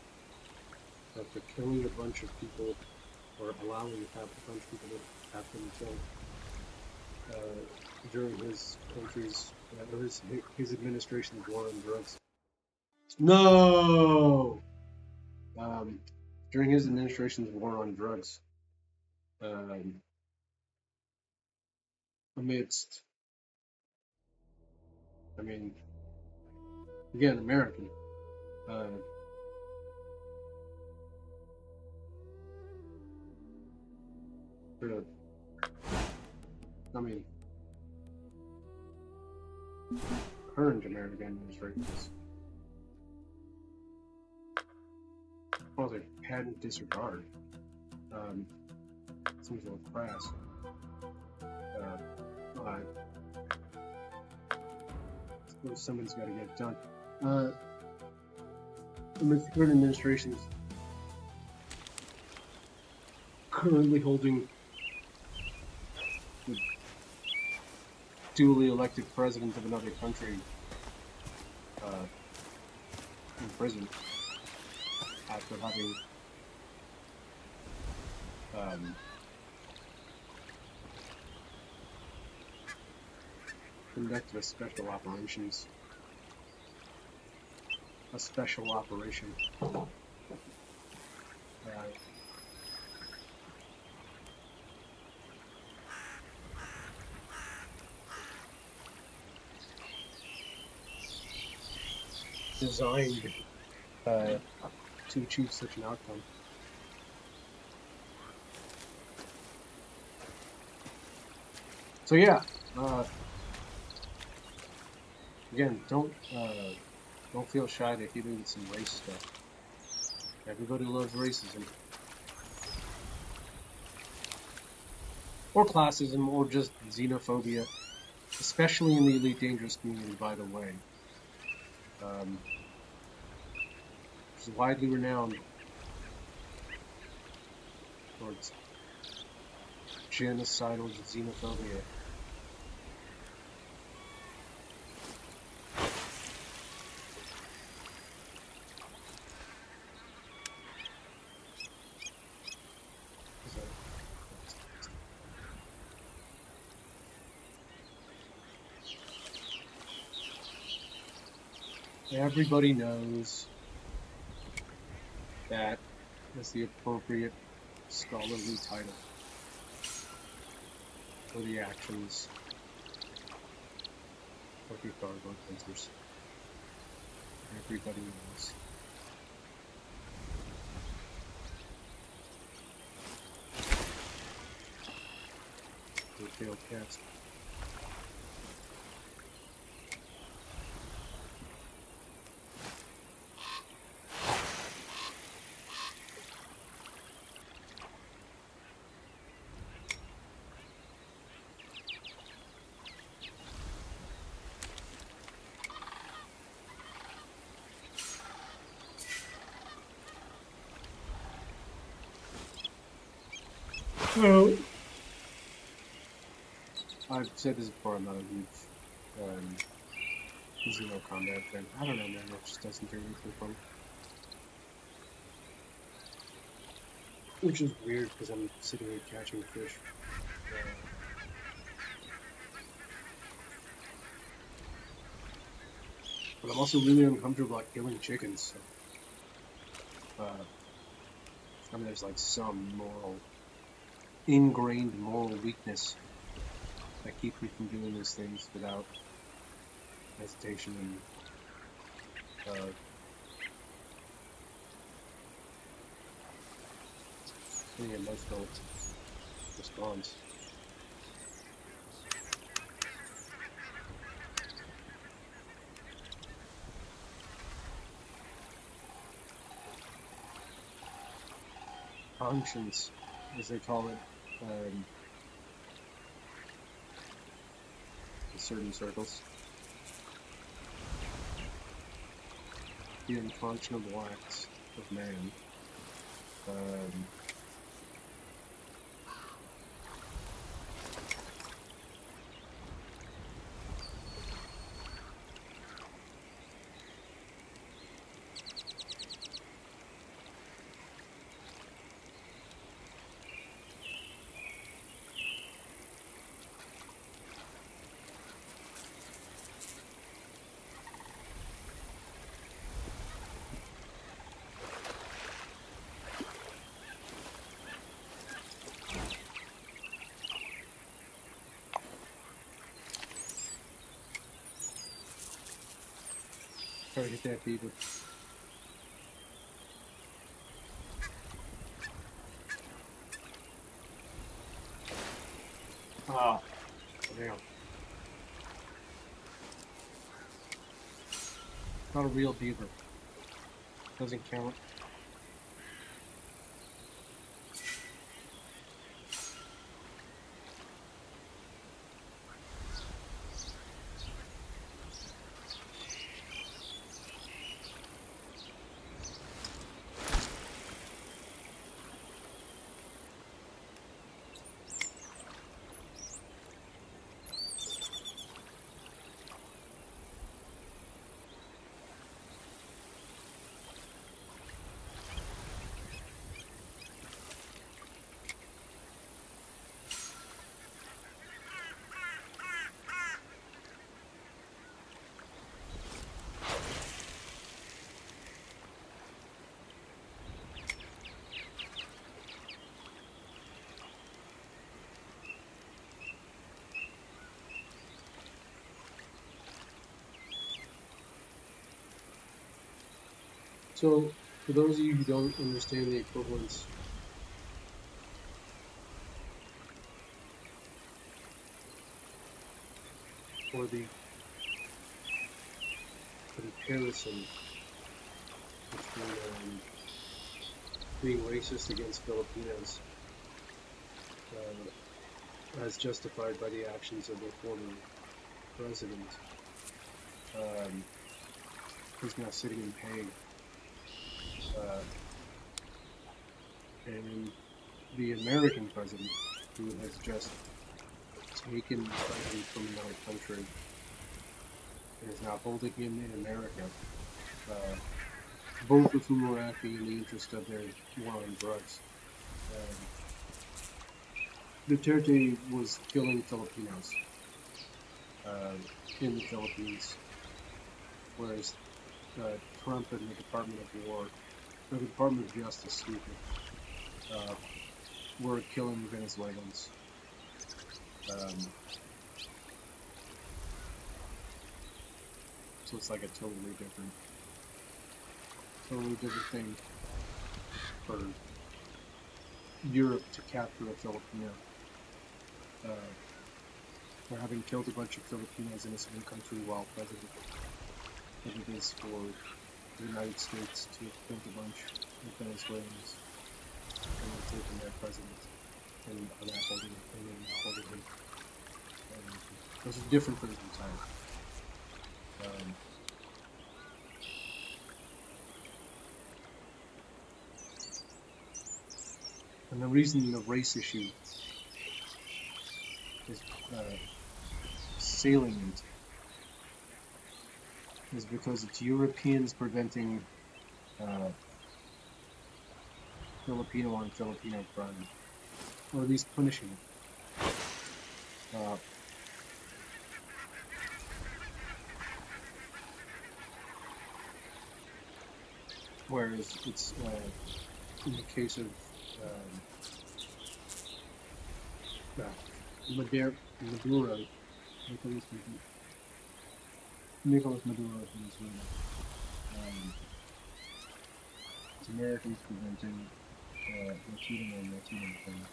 after killing a bunch of people, or allowing to have a bunch of people to have been killed during his country's, or his administration's war on drugs. No! During his administration's war on drugs, amidst, I mean, again, American, I mean, current American administrations, well, they hadn't disregard. Seems a little crass. I suppose someone's got to get it done. The current administration is currently holding the duly elected president of another country in prison after having conducted a special operation. Designed to achieve such an outcome. So yeah, again, don't feel shy to hit in some race stuff. Everybody loves racism, or classism, or just xenophobia, especially in the Elite Dangerous community. By the way, which is widely renowned for its genocidal xenophobia. Everybody knows that is the appropriate scholarly title for the actions of the Thargoid hunters. Everybody knows. The failed cast. So, I've said this before, I'm not a huge Xeno combat fan. I don't know, man, it just doesn't do anything for me. Which is weird, because I'm sitting here catching fish. But I'm also really uncomfortable at killing chickens, so... I mean, there's like some ingrained moral weakness that keeps me from doing these things without hesitation and any emotional response. Conscience, as they call it, in certain circles. The unconscionable acts of man. Try to hit that beaver. Ah, damn. Not a real beaver. Doesn't count. So, for those of you who don't understand the equivalence, or the comparison between being racist against Filipinos as justified by the actions of their former president, who's now sitting in Hague, and the American president, who has just taken the president from another country and is now holding him in America, both of whom are acting in the interest of their war on drugs. Duterte was killing Filipinos in the Philippines, whereas Trump and the Department of War, or the Department of Justice, were killing Venezuelans. So it's like a totally different thing for Europe to capture a Filipino. For having killed a bunch of Filipinos in a single country while president, than it is for the United States to have killed a bunch of Venezuelans and taken their president and are not holding him. Those are different things entirely. And the reason the race issue is salient is because it's Europeans preventing Filipino on Filipino crime, or at least punishing it. Whereas it's in the case of Maduro, Nicolas Maduro of Venezuela. It's Americans preventing Latino and Latino crime,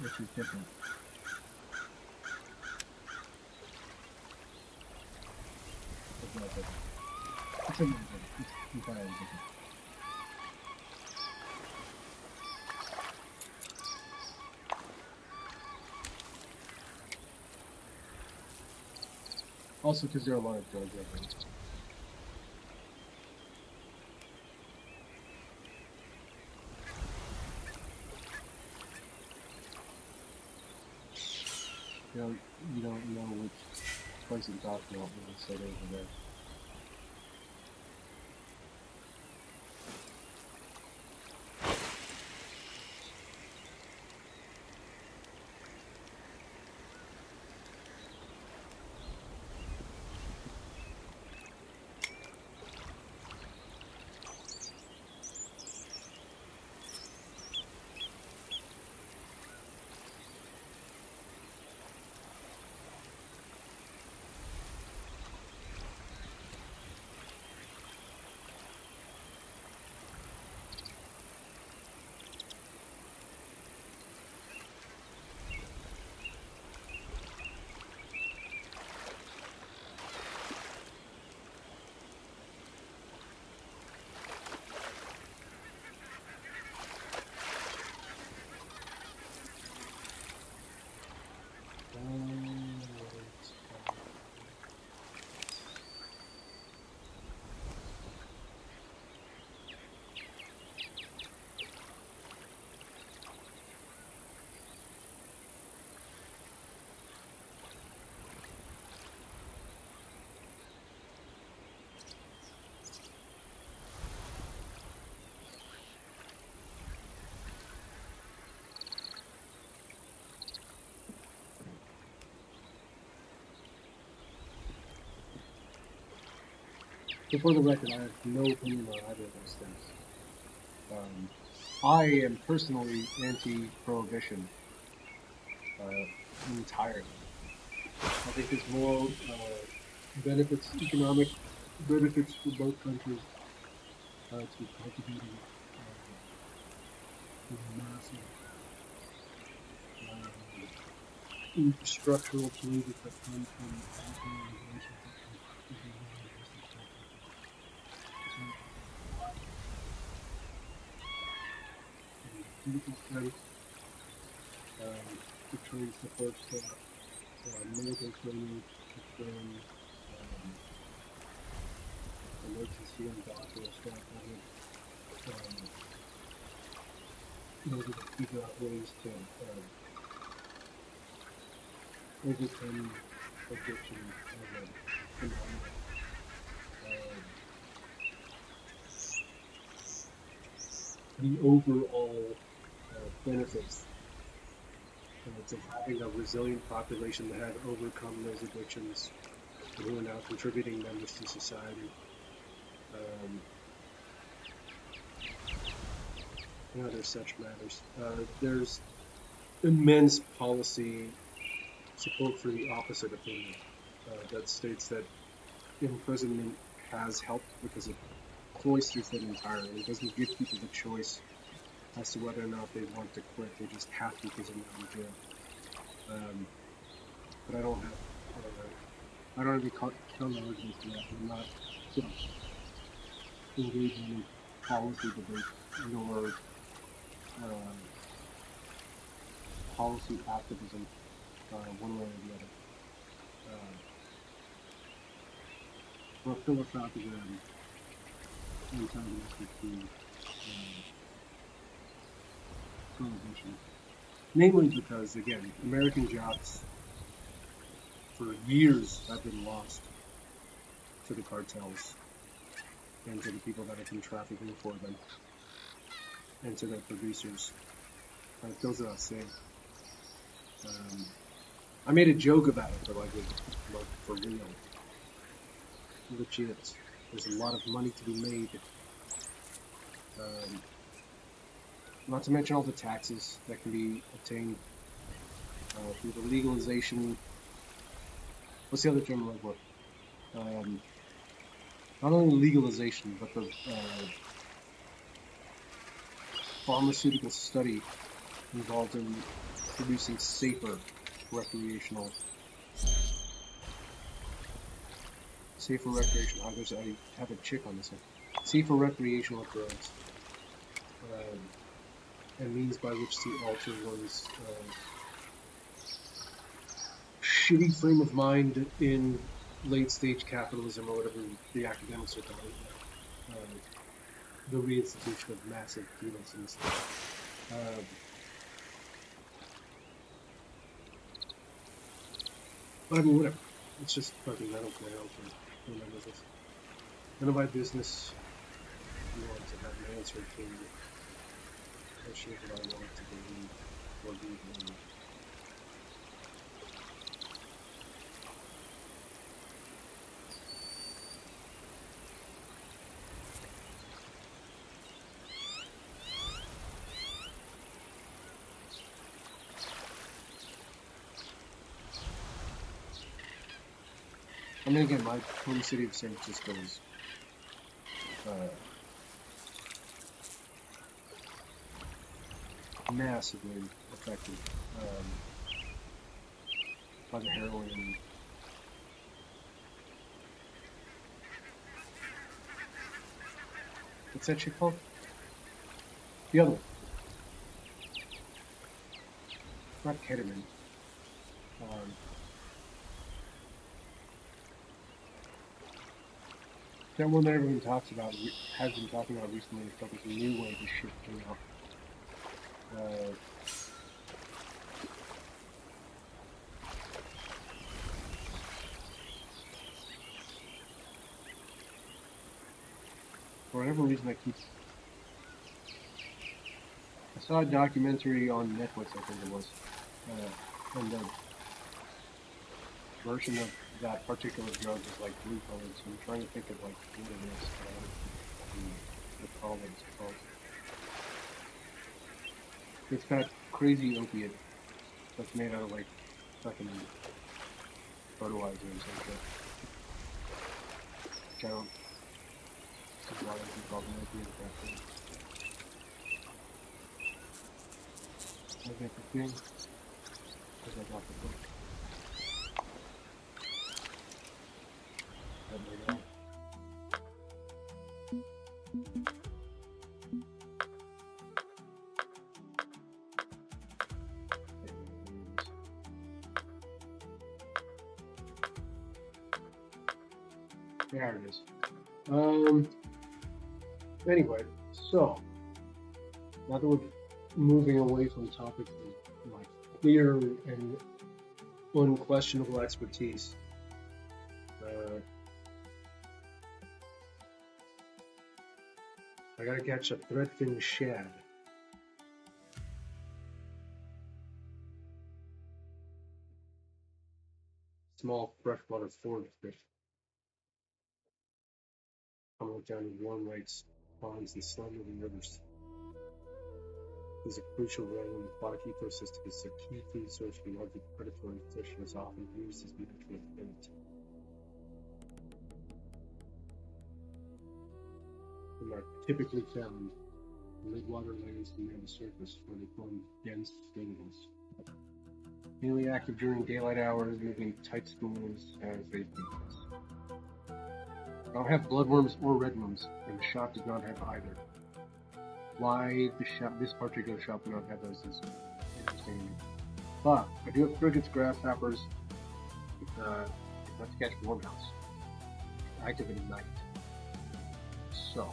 which is different. It's not different. It's entirely different. Also, because there are a lot of drug references. You don't know which place I'm talking about when I say over there. So for the record, I have no opinion on either of those things. I am personally anti-prohibition entirely. I think there's more benefits, economic benefits for both countries to cultivating massive infrastructural changes that come from internal regulations that can design business practices. Physical strength, it trains supports medical training, to train emergency and doctoral staff in order to figure out ways to overcome addiction as a phenomenon. The overall benefits of having a resilient population that have overcome those addictions and who are now contributing members to society. And other such matters. There's immense policy support for the opposite opinion that states that imprisonment has helped because it cloisters them entirely. It doesn't give people the choice as to whether or not they want to quit. They just have to because they're not in jail. But I don't have any counter arguments to that. I'm not engaging in policy debate nor policy activism one way or the other. Or philosophical antagonistic to prohibition. Namely because, again, American jobs for years have been lost to the cartels and to the people that have been trafficking for them and to their producers. It goes without saying. I made a joke about it, but like for real. Legit. There's a lot of money to be made. Not to mention all the taxes that can be obtained through the legalization. What's the other term I'm looking for? Not only legalization, but the pharmaceutical study involved in producing safer recreational. I have a chick on this one. Safer recreational drugs. And means by which to alter one's shitty frame of mind in late stage capitalism or whatever the academics are calling it now. The reinstitution of massive penis and stuff. But I mean, whatever. It's just fucking, I don't care. I don't care. Remember this. None of my business. You want to have an answer to what shit that I want to believe or be believed. I mean, again, my home city of San Francisco is massively affected by the heroin. What's that shit called? The other one. Not ketamine. That one that everyone talks about, has been talking about recently, is like a new way this shit came out. For whatever reason, I saw a documentary on Netflix, I think it was, and the version of that particular drug is like blue colored, so I'm trying to think of like what it is, but I don't recall what it's called. It's that crazy opiate that's made out of like fucking fertilizer or something. Which I don't see why they call an opiate at that point. I think the thing. Because I got the book. That may help. There it is. Anyway, so now that we're moving away from the topic of my clear and unquestionable expertise, I gotta catch a threadfin shad. Small freshwater forage fish. Coming down in warm lakes, ponds, and slow-moving rivers. Is a crucial role in the aquatic ecosystem as a key food source for larger predatory fish and is often used as natural bait. They are typically found in mid-water lands near the surface where they form dense stingles. Mainly active during daylight hours, moving tight schools as they feed. They don't have bloodworms or redworms, and the shop does not have either. Why this particular shop did not have those is interesting to me. But I do have crickets, grasshoppers, let's catch warmhouse. Active at night. So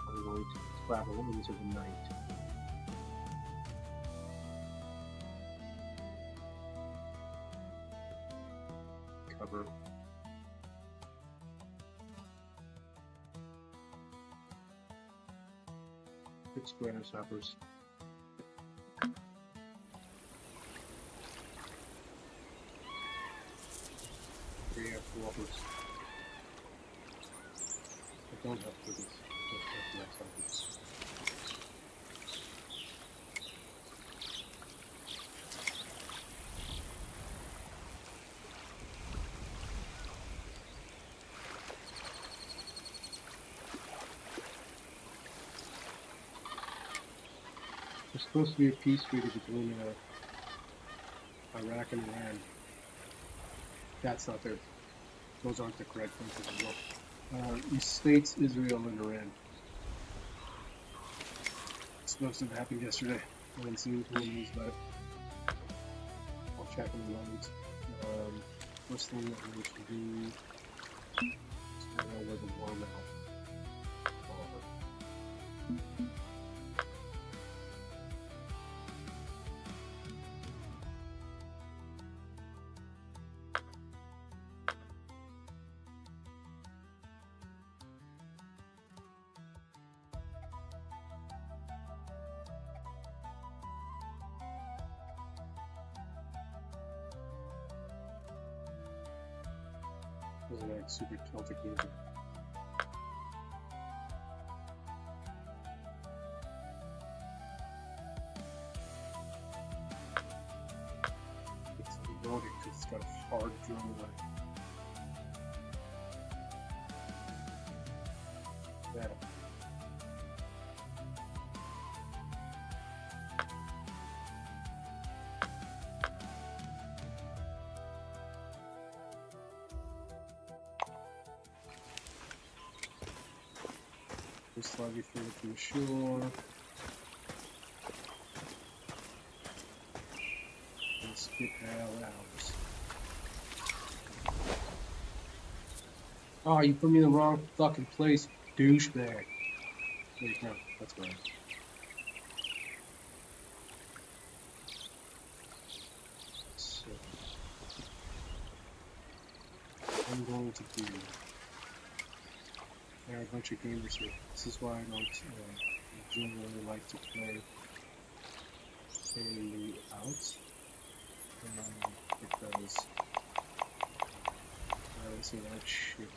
I'm going to travel into the night. Cover. It's grasshoppers. We have whoppers. I don't have crickets. I just have grasshoppers. There's supposed to be a peace treaty between Iraq and Iran. That's not there. Those aren't the correct countries as well. It states Israel and Iran. It's supposed to have happened yesterday. I haven't seen anything in the news about it. I'll check in a moment. First thing that we need to do is find out where the warm out. Those are like super Celtic music. It's Nordic because it's got a hard drum line. That. Just slightly further from the shore. And spit hell out. Oh, you put me in the wrong fucking place, douchebag. Wait, no, that's right. So, I'm going to do. There are a bunch of gamers here. This is why I don't generally like to play fairly out. Because I don't see that shit.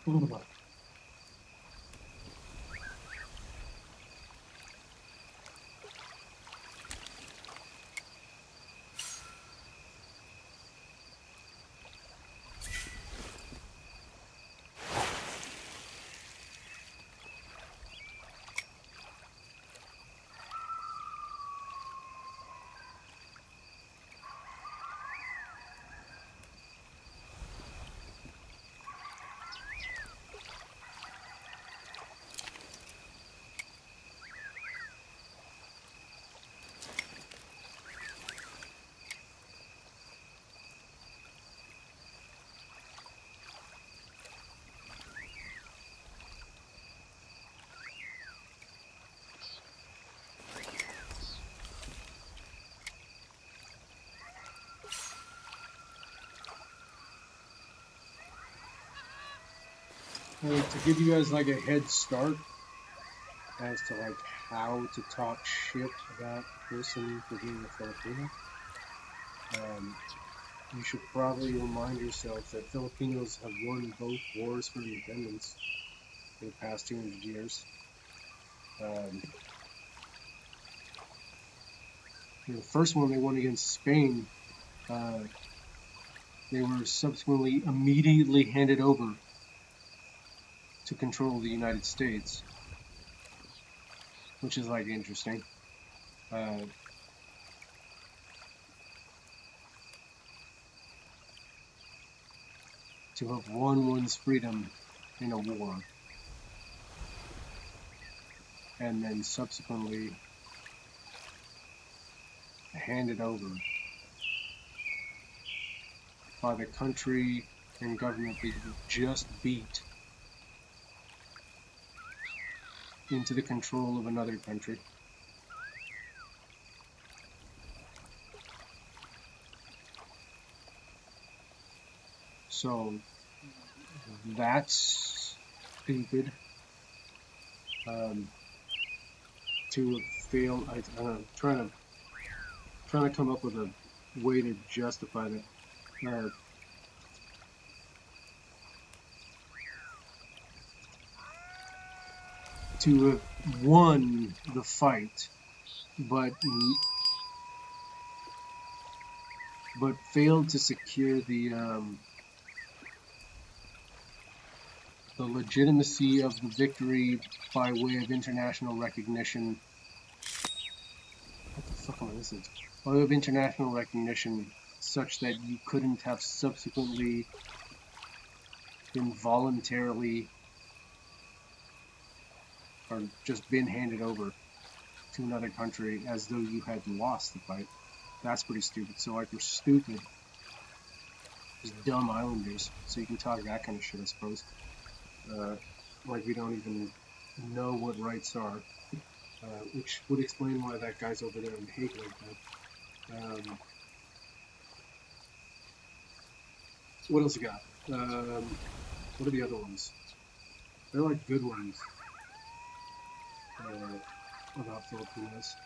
Ugh. Well, to give you guys like a head start as to like how to talk shit about a person for being a Filipino, you should probably remind yourself that Filipinos have won both wars for independence for the past 200 years. The first one they won against Spain, they were subsequently immediately handed over to control the United States, which is like interesting. To have won one's freedom in a war and then subsequently handed over by the country and government that you just beat into the control of another country. So that's stupid. To have failed, I'm trying to come up with a way to justify that. To have won the fight, but failed to secure the legitimacy of the victory by way of international recognition. What the fuck am I listening to? By way of international recognition, such that you couldn't have subsequently been voluntarily or just been handed over to another country as though you had lost the fight. That's pretty stupid. So like we're stupid, just dumb islanders. So you can talk that kind of shit, I suppose. Like we don't even know what rights are, which would explain why that guy's over there in The Hague like that. What else you got? What are the other ones? They're like good ones about Filipinos.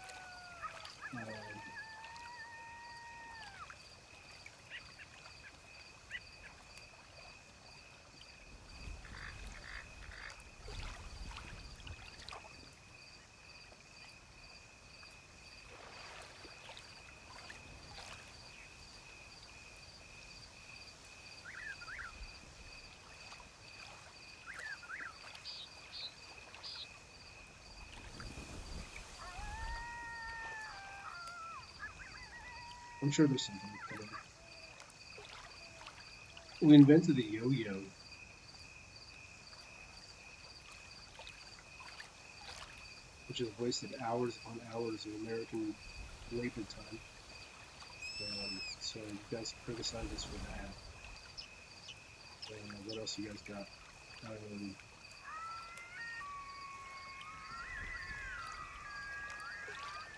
I'm sure there's something coming. We invented the yo-yo. Which has wasted hours upon hours of American labor time. So you guys criticize us for that. What else you guys got?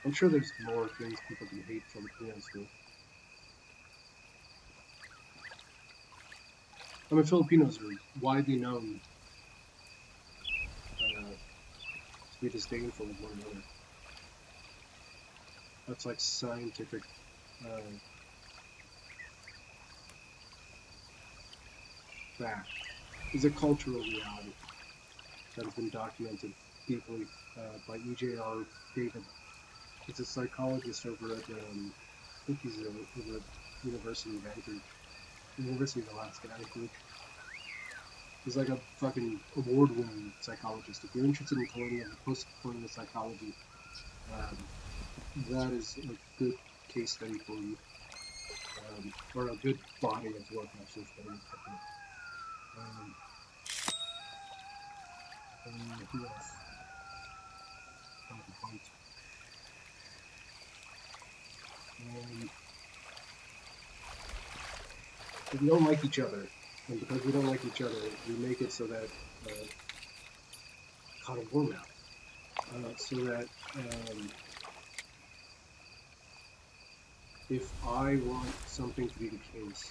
I'm sure there's more things people can hate Filipinos for. I mean, Filipinos are widely known to be disdainful of one another. That's like scientific fact. is a cultural reality that has been documented deeply by E.J.R. David. He's a psychologist over at, I think he's over at University of Anchorage, University of Alaska, Anchorage. He's like a fucking award-winning psychologist. If you're interested in colonial, post-colonial psychology, that is a good case study for you, or a good body of work actually studying. Who else? We don't like each other, and because we don't like each other, we make it so that caught a war map, so that if I want something to be the case,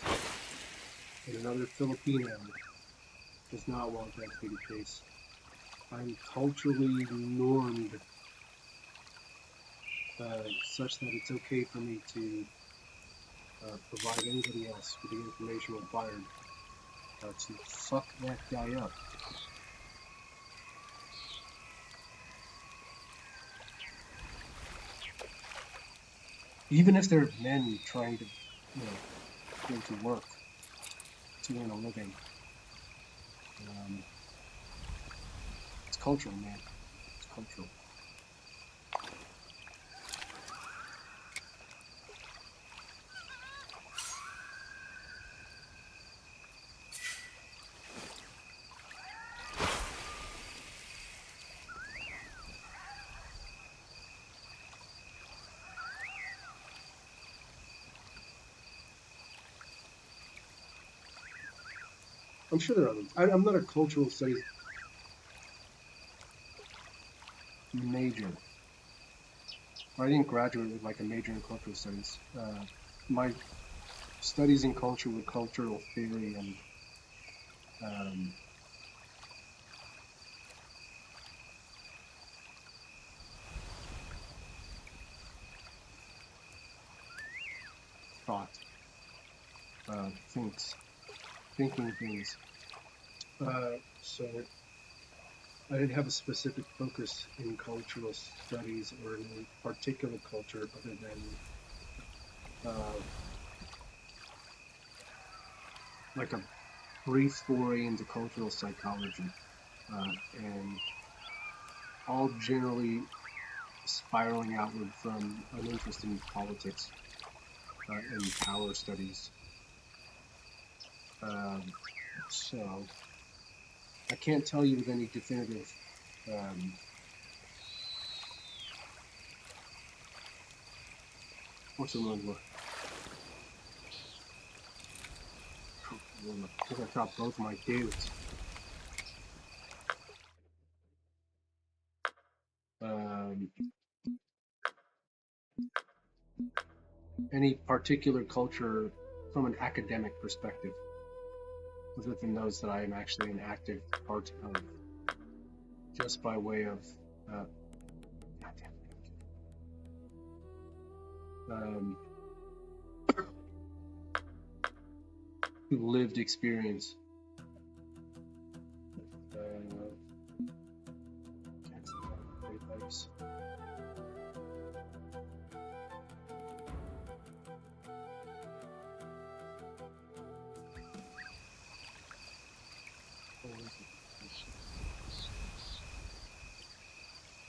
and another Filipino does not want that to be the case, I'm culturally normed such that it's okay for me to provide anybody else with the information required to fuck that guy up. Even if they're men trying to, go to work to earn a living. It's cultural, man. It's cultural. I'm sure there are others. I'm not a cultural studies major. I didn't graduate with like a major in cultural studies. My studies in culture were cultural theory and thought, thinking things. So I didn't have a specific focus in cultural studies or in a particular culture other than like a brief foray into cultural psychology, and all generally spiraling outward from an interest in politics and power studies. So I can't tell you with any definitive what's the word? I think I dropped both my dudes. Any particular culture from an academic perspective, other than those that I am actually an active part of, just by way of lived experience.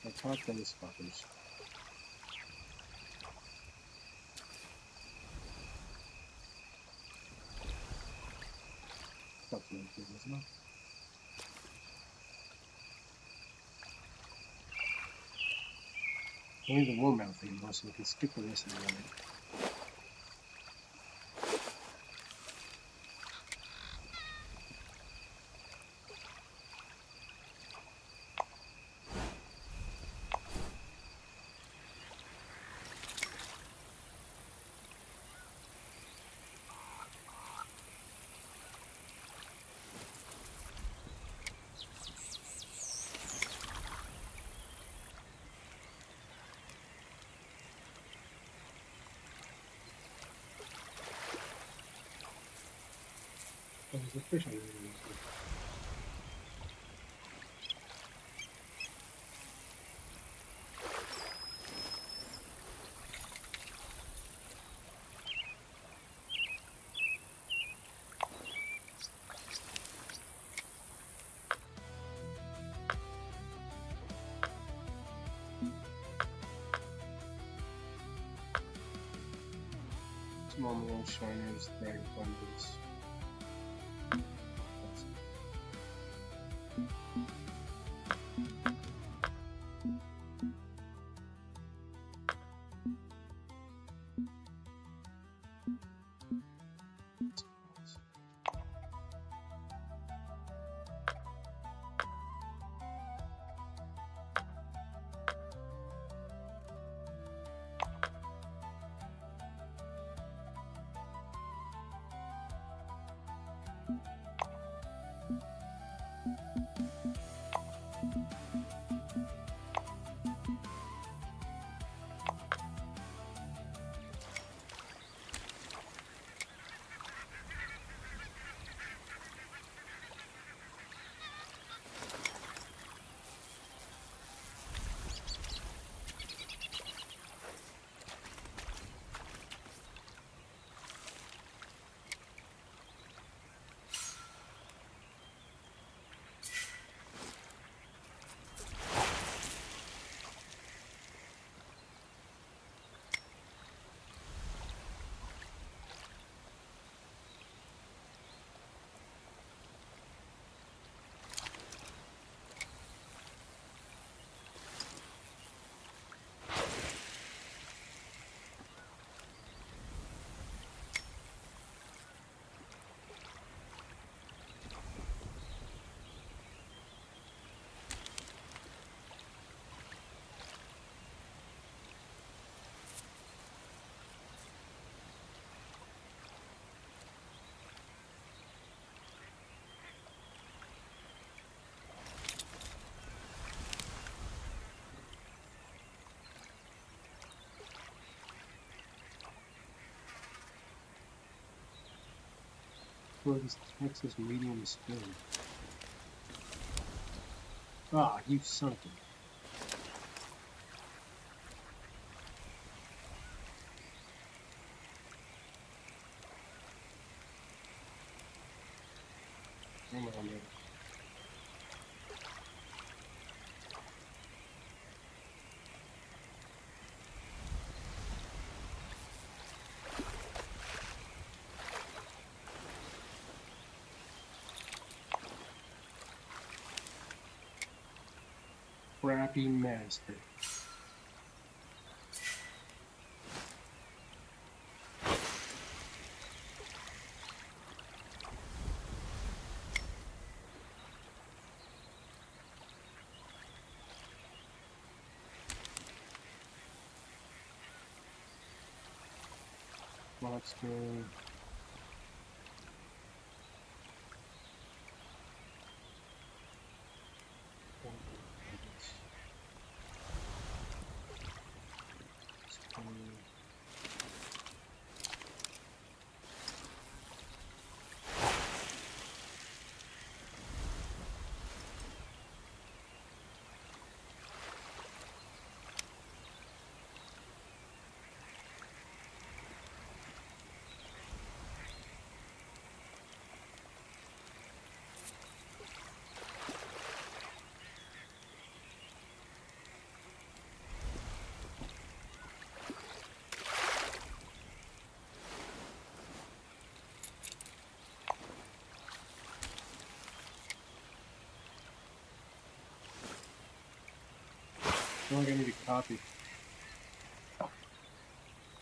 I taught those fuckers. Fuck you, isn't it? Only the war mouth anymore, so we can skip the rest of the night. Oh, there's a fish on the Normal Shiners, Dragon Thunders. For this Texas medium spoon. Ah, you son of a... Come on, man. Crappy master. Monster. I feel like I need a copy.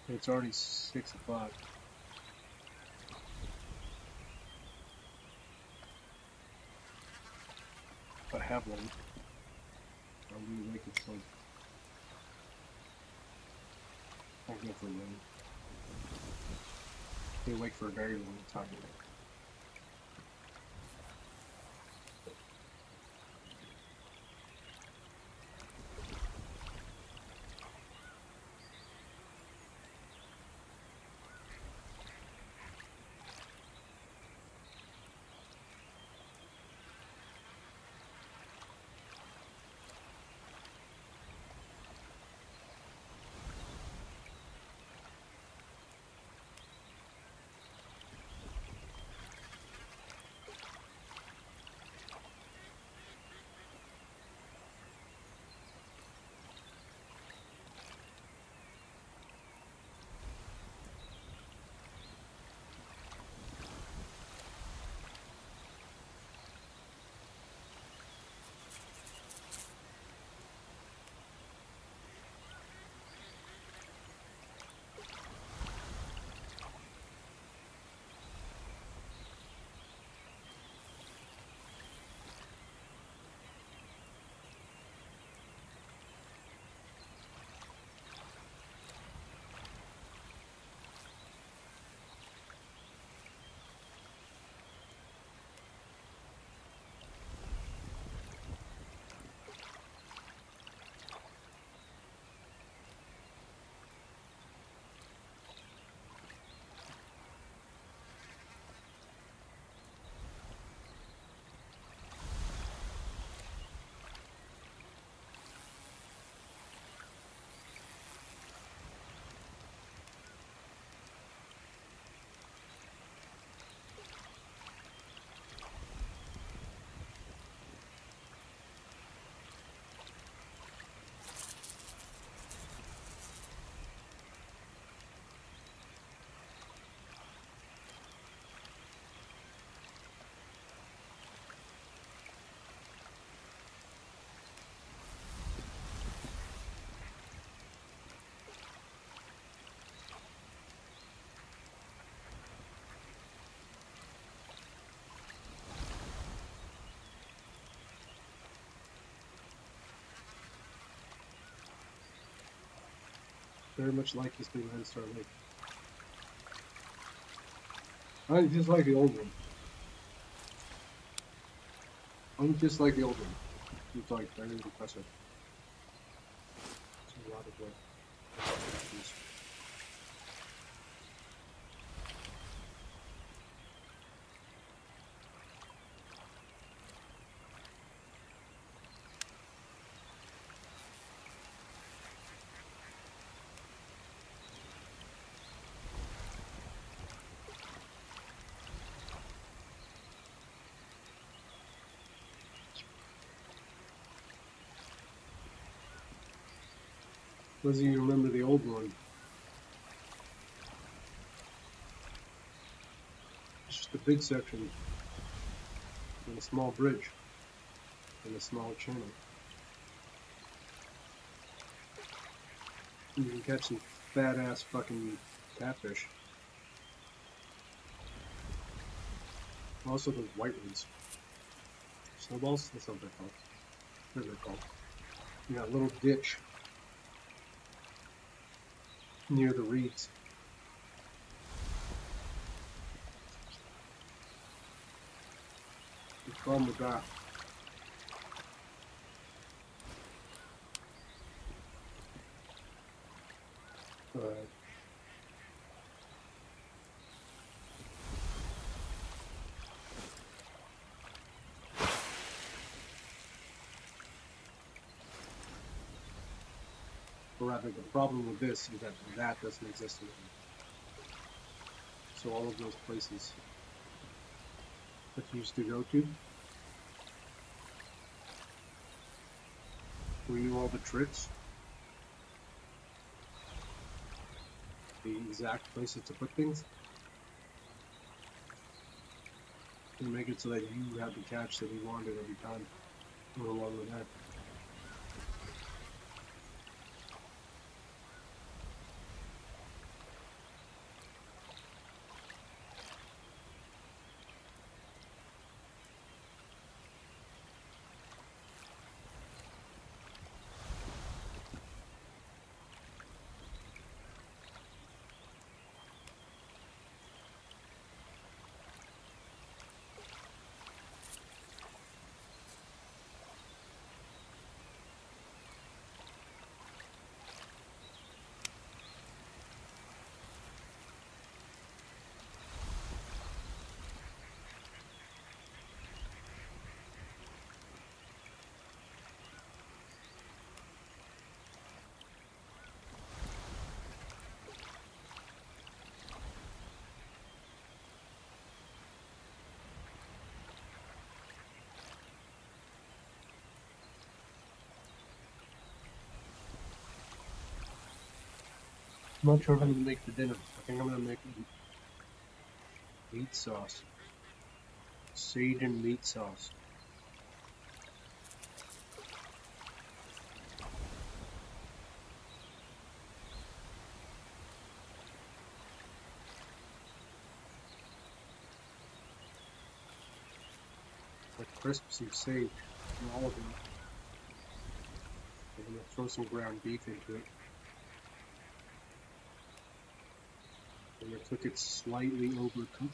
It's already 6 o'clock. If I have one, I'll be awake at some. I'll go for one. Be awake for a very long time. very much like this new Landstar Lake. I just like the old one. I'm just like the old one. It's like very impressive. It's a lot of issues. Doesn't even remember the old one. It's just a big section and a small bridge and a small channel. You can catch some fat ass fucking catfish. Also those white ones. Snowballs? That's what they're called. What are they called? You got a little ditch near the reeds. The problem with that or rather the problem with this is that that doesn't exist anymore. So all of those places that you used to go to, where you knew all the tricks, the exact places to put things, and make it so that you had the catch that you wanted every time. Go along with that. I'm not sure if I'm going to make for dinner. I think I'm going to make meat sauce. Sage and meat sauce. Like crisp some sage and all of them. I'm going to throw some ground beef into it. I'm going to cook it slightly overcooked.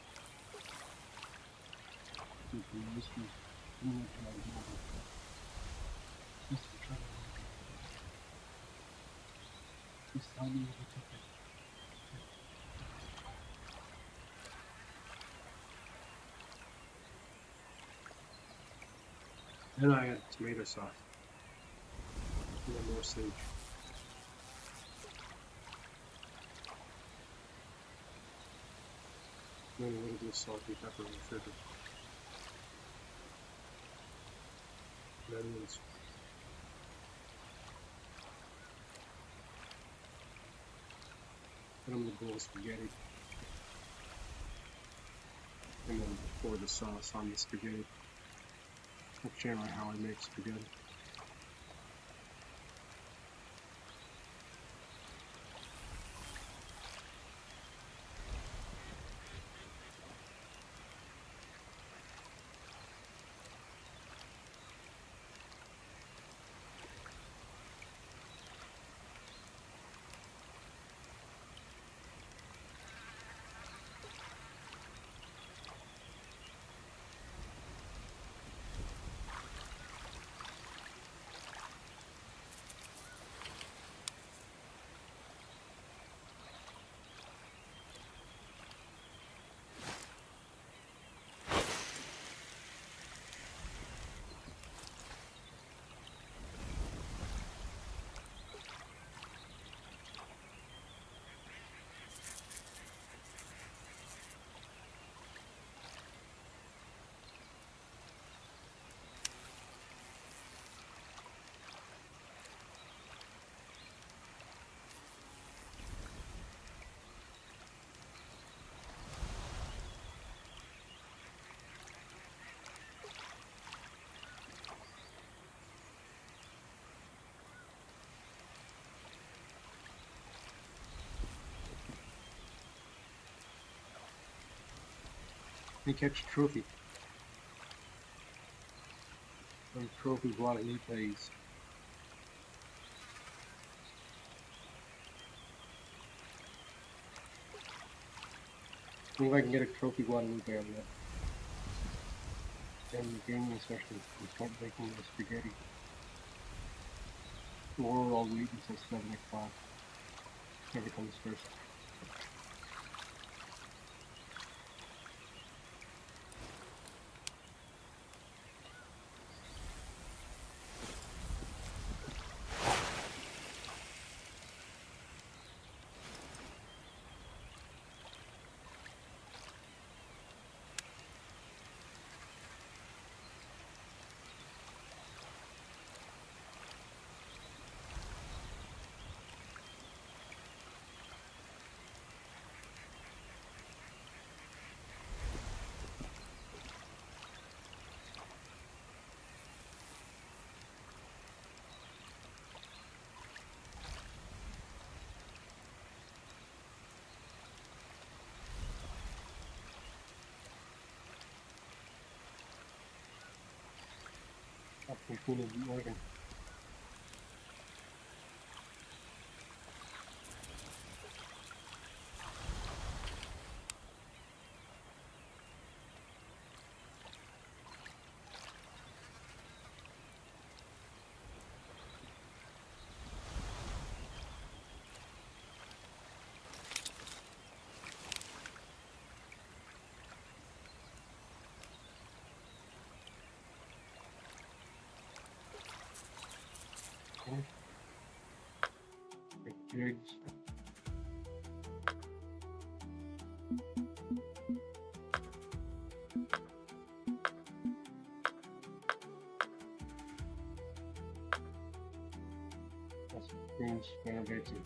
Then I add tomato sauce. And then more sage. Then a little bit of salty pepper and sugar. And onions. Then I'm going to boil spaghetti. And then pour the sauce on the spaghetti. That's generally how I make spaghetti. and catch a trophy. Some trophy Guadalupes. See if I can get a trophy Guadalupe on that. And the game especially, we start making the spaghetti. Or I'll wait until 7 o'clock. Whoever comes first. Up from Queen of Morgan. Pigs. That's things renovated.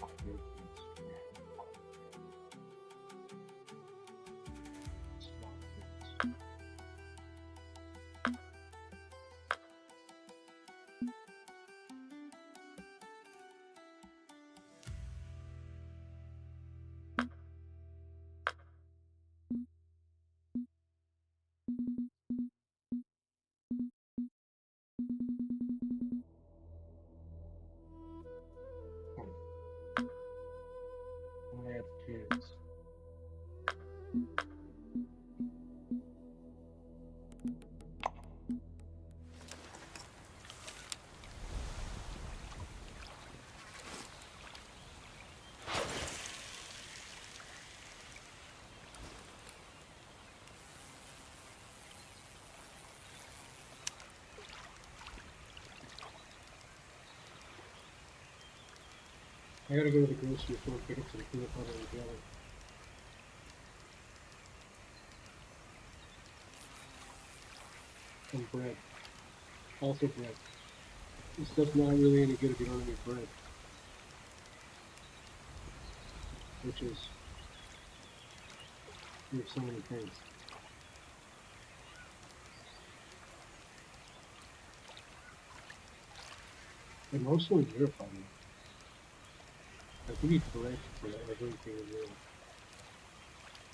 I have kids. I gotta go to the grocery store and pick up some peanut butter and jelly. Some bread. Also bread. This stuff's not really any good if you don't have any bread. Which is, there's so many things. And mostly in Europe, I mean. Like, we need bread for everything in Europe.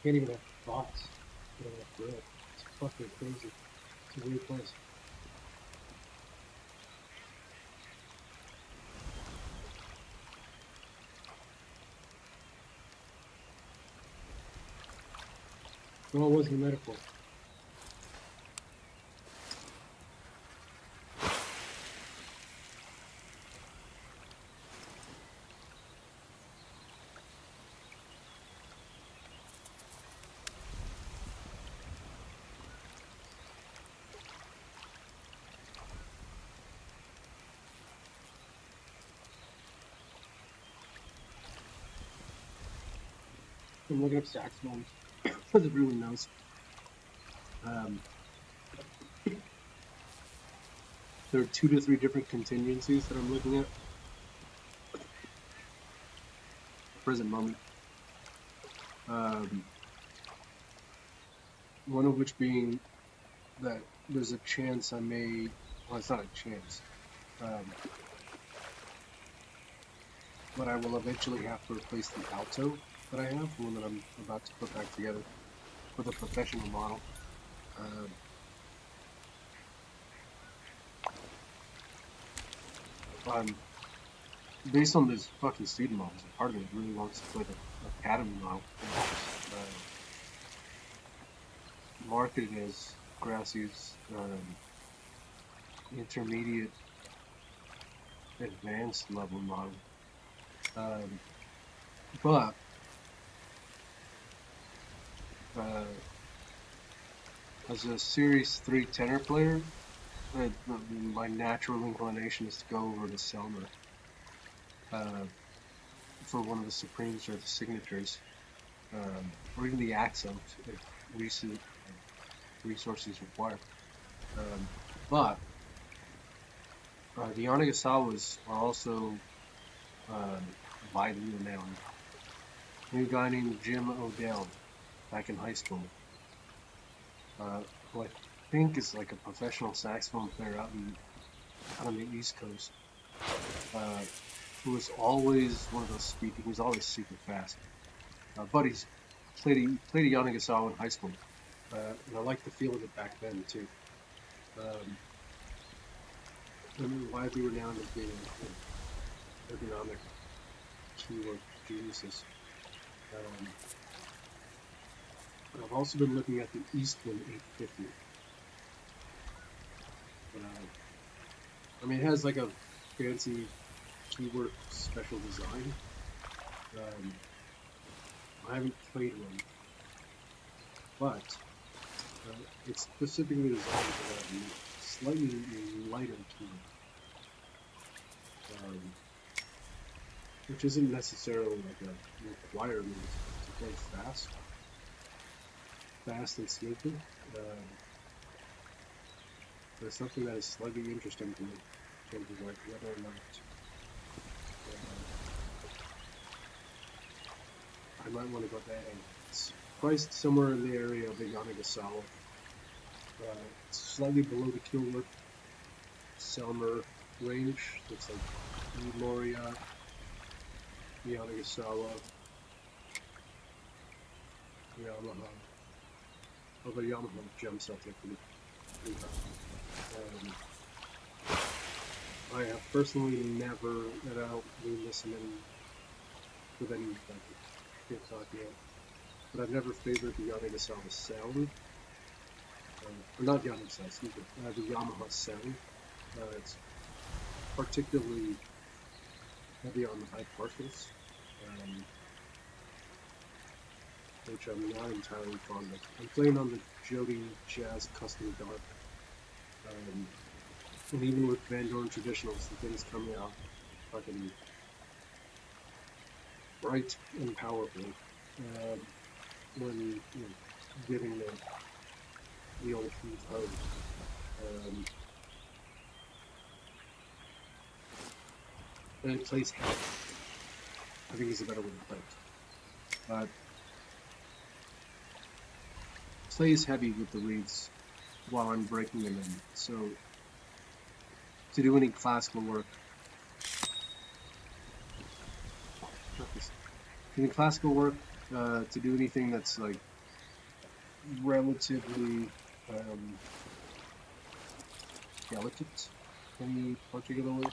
Can't even have thoughts. You don't have bread. It's fucking crazy. It's a weird place. Well, it wasn't a metaphor. I'm looking up saxophones because it really knows. There are 2 to 3 different contingencies that I'm looking at. Present moment. One of which being that there's a chance I may, well, it's not a chance, but I will eventually have to replace the alto that I have, the one that I'm about to put back together with a professional model. Um, based on this fucking student models, part of me really wants to play the academy model. Marketed as Grassie's intermediate advanced level model. But as a Series 3 tenor player, my natural inclination is to go over to Selmer for one of the Supremes or the Signatures, or even the Accent if recent resources require. But the Yanagisawas are also widely renowned. A new guy named Jim O'Dell back in high school, who I think is like a professional saxophone player out on the East Coast, who was always one of those speed. He was always super fast. But he's played a Yanagisawa in high school, and I like the feel of it back then too. Widely renowned as being ergonomic keyboard geniuses. I've also been looking at the Eastman 850. I mean, it has like a fancy keyboard special design. I haven't played one, but it's specifically designed for that slightly lighter keyboard, which isn't necessarily like a requirement to play fast and smoothly. But it's something that is slightly interesting to me in terms of like whether or not I might want to go there. It's priced somewhere in the area of the Yanagisawa. It's slightly below the Kilworth Selmer range. It's like Moria, Yanagisawa, Yamaha. Although Yamaha jumps up like pretty high. I have personally never, and I don't mean this in any, with any like TikTok yet, but I've never favored the Yanagisawa sound. Or not Yanagisawa, excuse me, the Yamaha sound. It's particularly heavy on the high partials, which I'm not entirely fond of. I'm playing on the Jody Jazz Custom Dark, and even with Van Dorn Traditionals, the things coming out fucking bright and powerful when giving the old Heath hose. And it plays heavy. I think it's a better way to play it. Plays heavy with the reeds while I'm breaking them in. So to do any classical work, to do anything that's like relatively delicate in any particular way,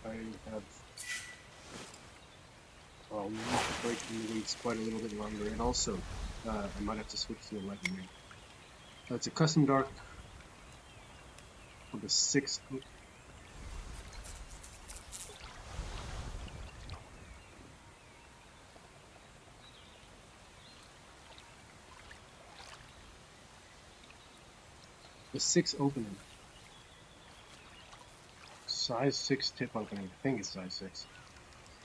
I have I'll need to break the reeds quite a little bit longer, and also I might have to switch to 11 ring. It's a custom dark with a 6. The 6 opening. Size 6 tip opening. I think it's size 6.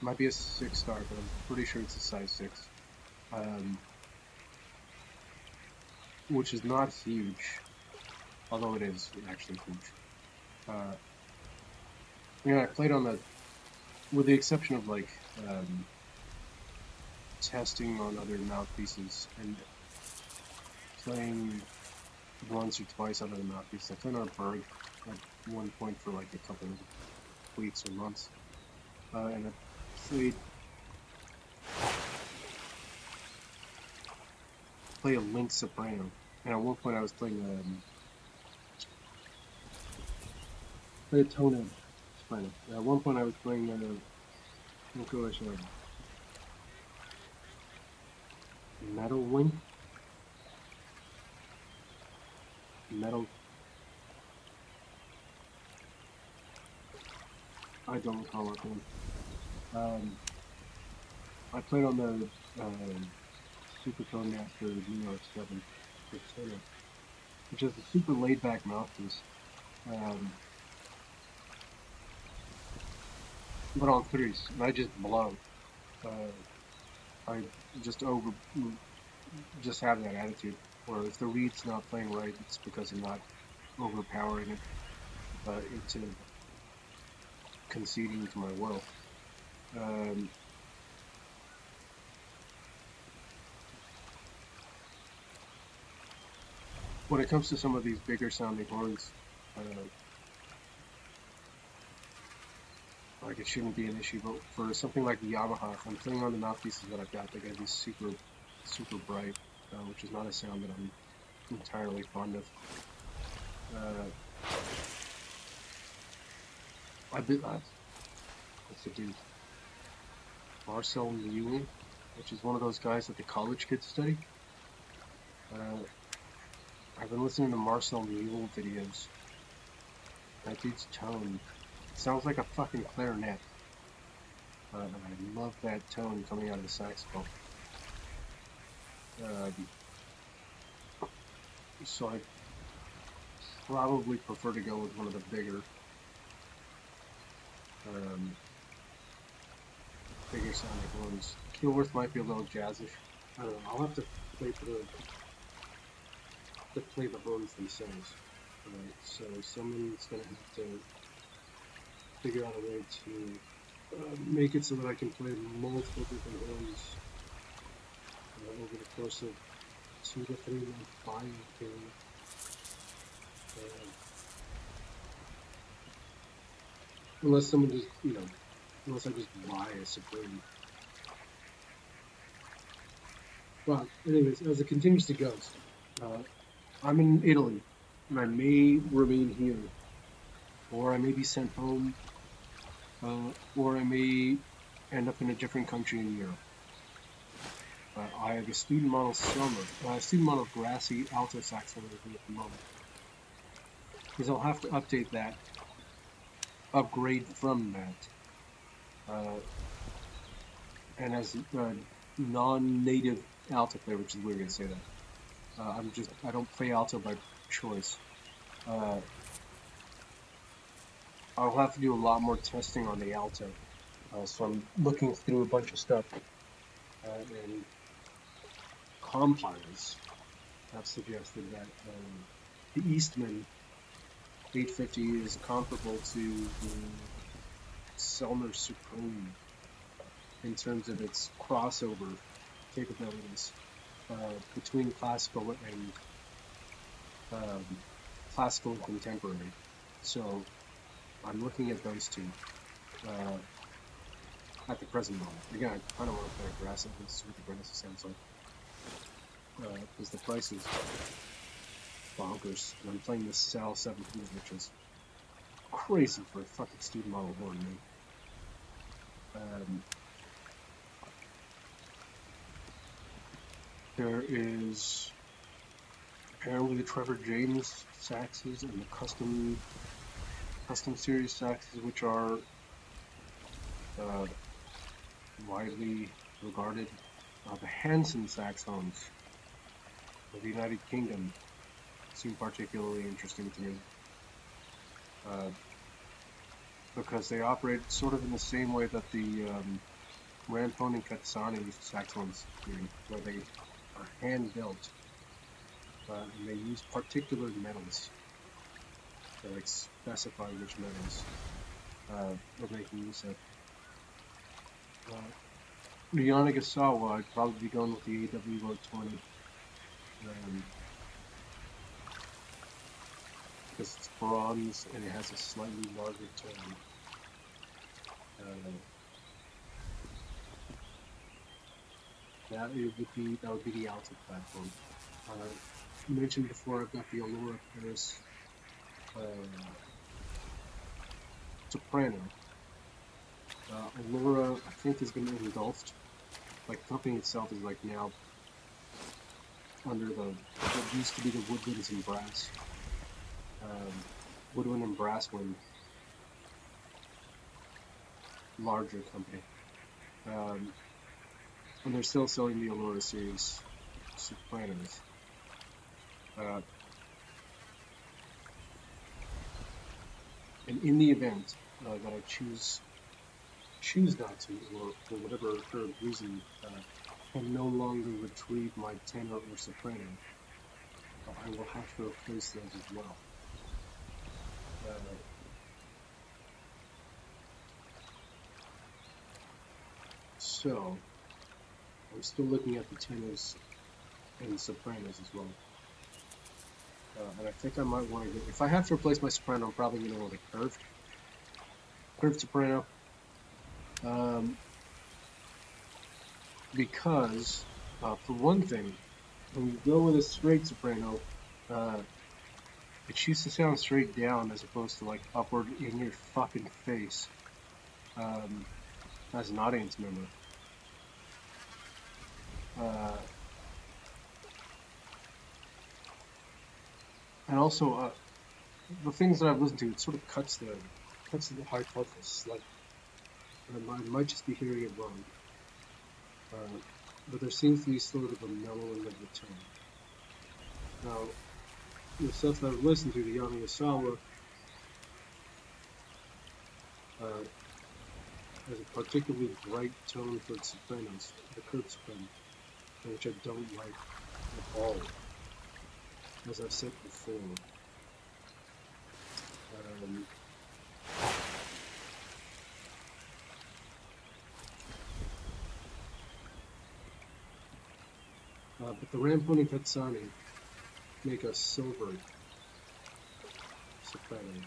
Might be a 6 star, but I'm pretty sure it's a size 6. Which is not huge, although it is actually huge. I played on that, with the exception of like testing on other mouthpieces and playing once or twice out of the mouthpiece. I played on a Berg at one point for like a couple of weeks or months, and I played play a Link soprano, and at one point I was playing a tone soprano. At one point I was playing oh gosh, metal Link, metal. I don't recall what one. I played on the Super Tone Master Neo 7, which is a super laid-back mouthpiece. But on threes, and I just blow. I just have that attitude. Where if the reed's not playing right, it's because I'm not overpowering it into conceding to my will. When it comes to some of these bigger sounding horns, like it shouldn't be an issue, but for something like the Yamaha, if I'm playing on the mouthpieces that I've got, they're going to be super, super bright, which is not a sound that I'm entirely fond of. What's the dude? Marcel Mule, which is one of those guys that the college kids study. I've been listening to Marcel Mule videos. That dude's tone sounds like a fucking clarinet. I love that tone coming out of the saxophone. So I probably prefer to go with one of the bigger sounding ones. Kilworth might be a little jazzish. I don't know. I'll have to play the horns themselves. So someone's gonna have to figure out a way to make it so that I can play multiple different horns over the course of 2 to 3 month buying period. Unless someone just, unless I just buy a Supreme. Well, anyways, as it continues to go, I'm in Italy, and I may remain here, or I may be sent home, or I may end up in a different country in Europe. I have a student model Grassi alto saxophone with me at the moment, because I'll have to update that, upgrade from that, and as a non-native alto player, which is weird to say that. I don't play alto by choice. I'll have to do a lot more testing on the alto. So I'm looking through a bunch of stuff, and compilers have suggested that the Eastman 850 is comparable to the Selmer Supreme in terms of its crossover capabilities between classical and contemporary. So I'm looking at those two at the present moment. Again, I kind of want to play a Grassi. Let's see what the Grassi sounds like, because the price is bonkers. And I'm playing this Sal 700, which is crazy for a fucking student model horn. There is apparently the Trevor James saxes and the custom series saxes, which are widely regarded. The Hanson saxophones of the United Kingdom seem particularly interesting to me, because they operate sort of in the same way that the Rampone and Katsani saxophones do, where they are hand built, and they use particular metals. They specify which metals we're making use of. The Yanagisawa, I'd probably be going with the AW Road 20. Because it's bronze and it has a slightly larger tone. That would be the alto platform. Mentioned before, I've got the Allura Paris Soprano. Allura, I think, has been engulfed. Like, the company itself is like now under what used to be the Woodwinds and Brass. Woodwind and Brasswind, larger company. And they're still selling the Allura series Sopranos. And in the event that I choose not to, or for whatever third reason, can no longer retrieve my tenor or soprano, I will have to replace those as well. So, I'm still looking at the tenors and sopranos as well. And I think I might want to get, if I have to replace my soprano, I'm probably going to want a curved soprano. Because, for one thing, when you go with a straight soprano, it chooses to sound straight down as opposed to like upward in your fucking face, as an audience member. And also, the things that I've listened to, it sort of cuts the high purpose. Like, I might just be hearing it wrong. But there seems to be sort of a mellowing of the tone. Now, the stuff that I've listened to, the Yamayasawa, has a particularly bright tone for its sopranos, the curved soprano, which I don't like at all, as I've said before. But the Ramponi Pezzani make a silver soprano,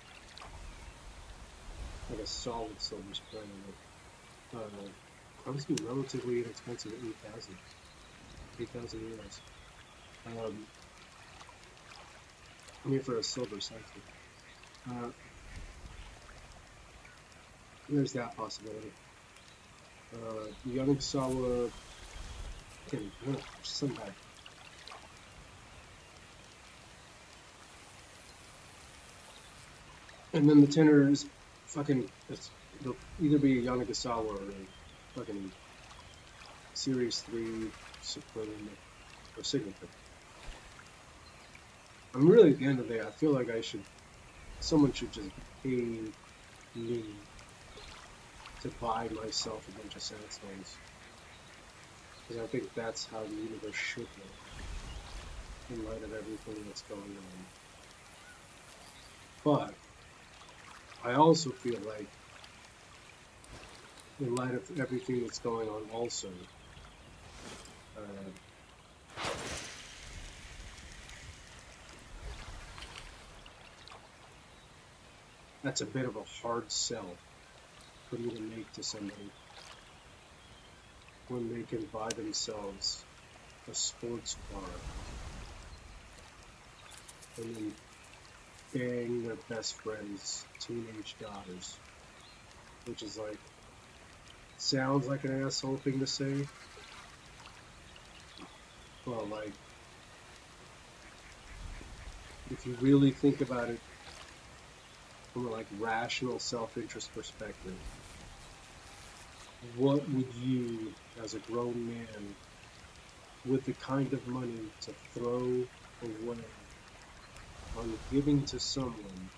like a solid silver soprano, comes to relatively inexpensive at 8,000 euros. I mean, for a silver section. There's that possibility. Yanagisawa can somehow. And then the tenor is fucking, it'll either be a Yanagisawa or a fucking Series 3 soprano or signature. I'm really, at the end of the day, I feel like someone should just pay me to buy myself a bunch of saxophones. Because I think that's how the universe should work, in light of everything that's going on. But I also feel like, in light of everything that's going on also, that's a bit of a hard sell for me to make to somebody when they can buy themselves a sports car and then bang their best friend's teenage daughters, which is like, sounds like an asshole thing to say, but like, if you really think about it from a like rational self-interest perspective, what would you, as a grown man, with the kind of money to throw away on giving to someone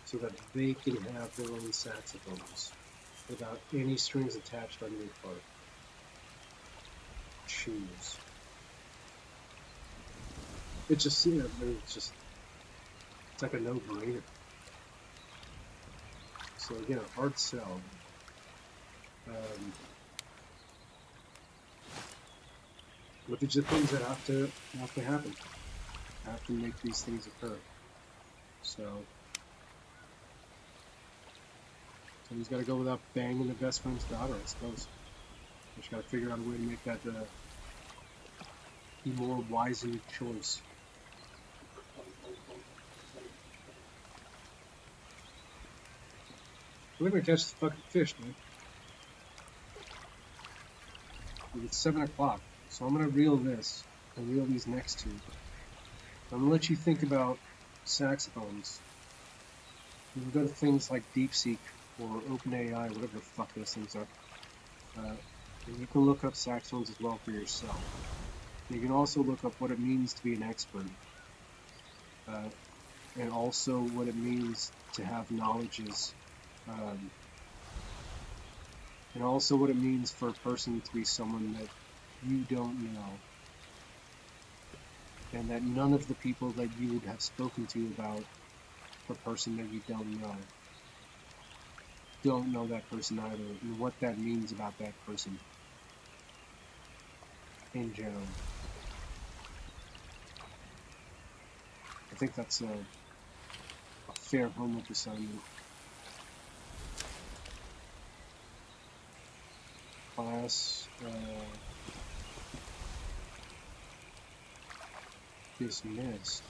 so that they can have their own saxophones without any strings attached on your part, choose? It's just, it's like a no-brainer. So again, a hard sell. But these are things that have to happen. Have to make these things occur. So he's got to go without banging the best friend's daughter, I suppose. Just got to figure out a way to make that be more wise in your choice. We're gonna catch the fucking fish, man. It's 7 o'clock, so I'm gonna reel this and reel these next two. I'm gonna let you think about saxophones. You can go to things like DeepSeek or OpenAI, whatever the fuck those things are. And you can look up saxophones as well for yourself. You can also look up what it means to be an expert. And also what it means to have knowledges. And also what it means for a person to be someone that you don't know. And that none of the people that you would have spoken to about the person that you don't know that person either, and what that means about that person in general. I think that's a fair homework assignment. Class dismissed.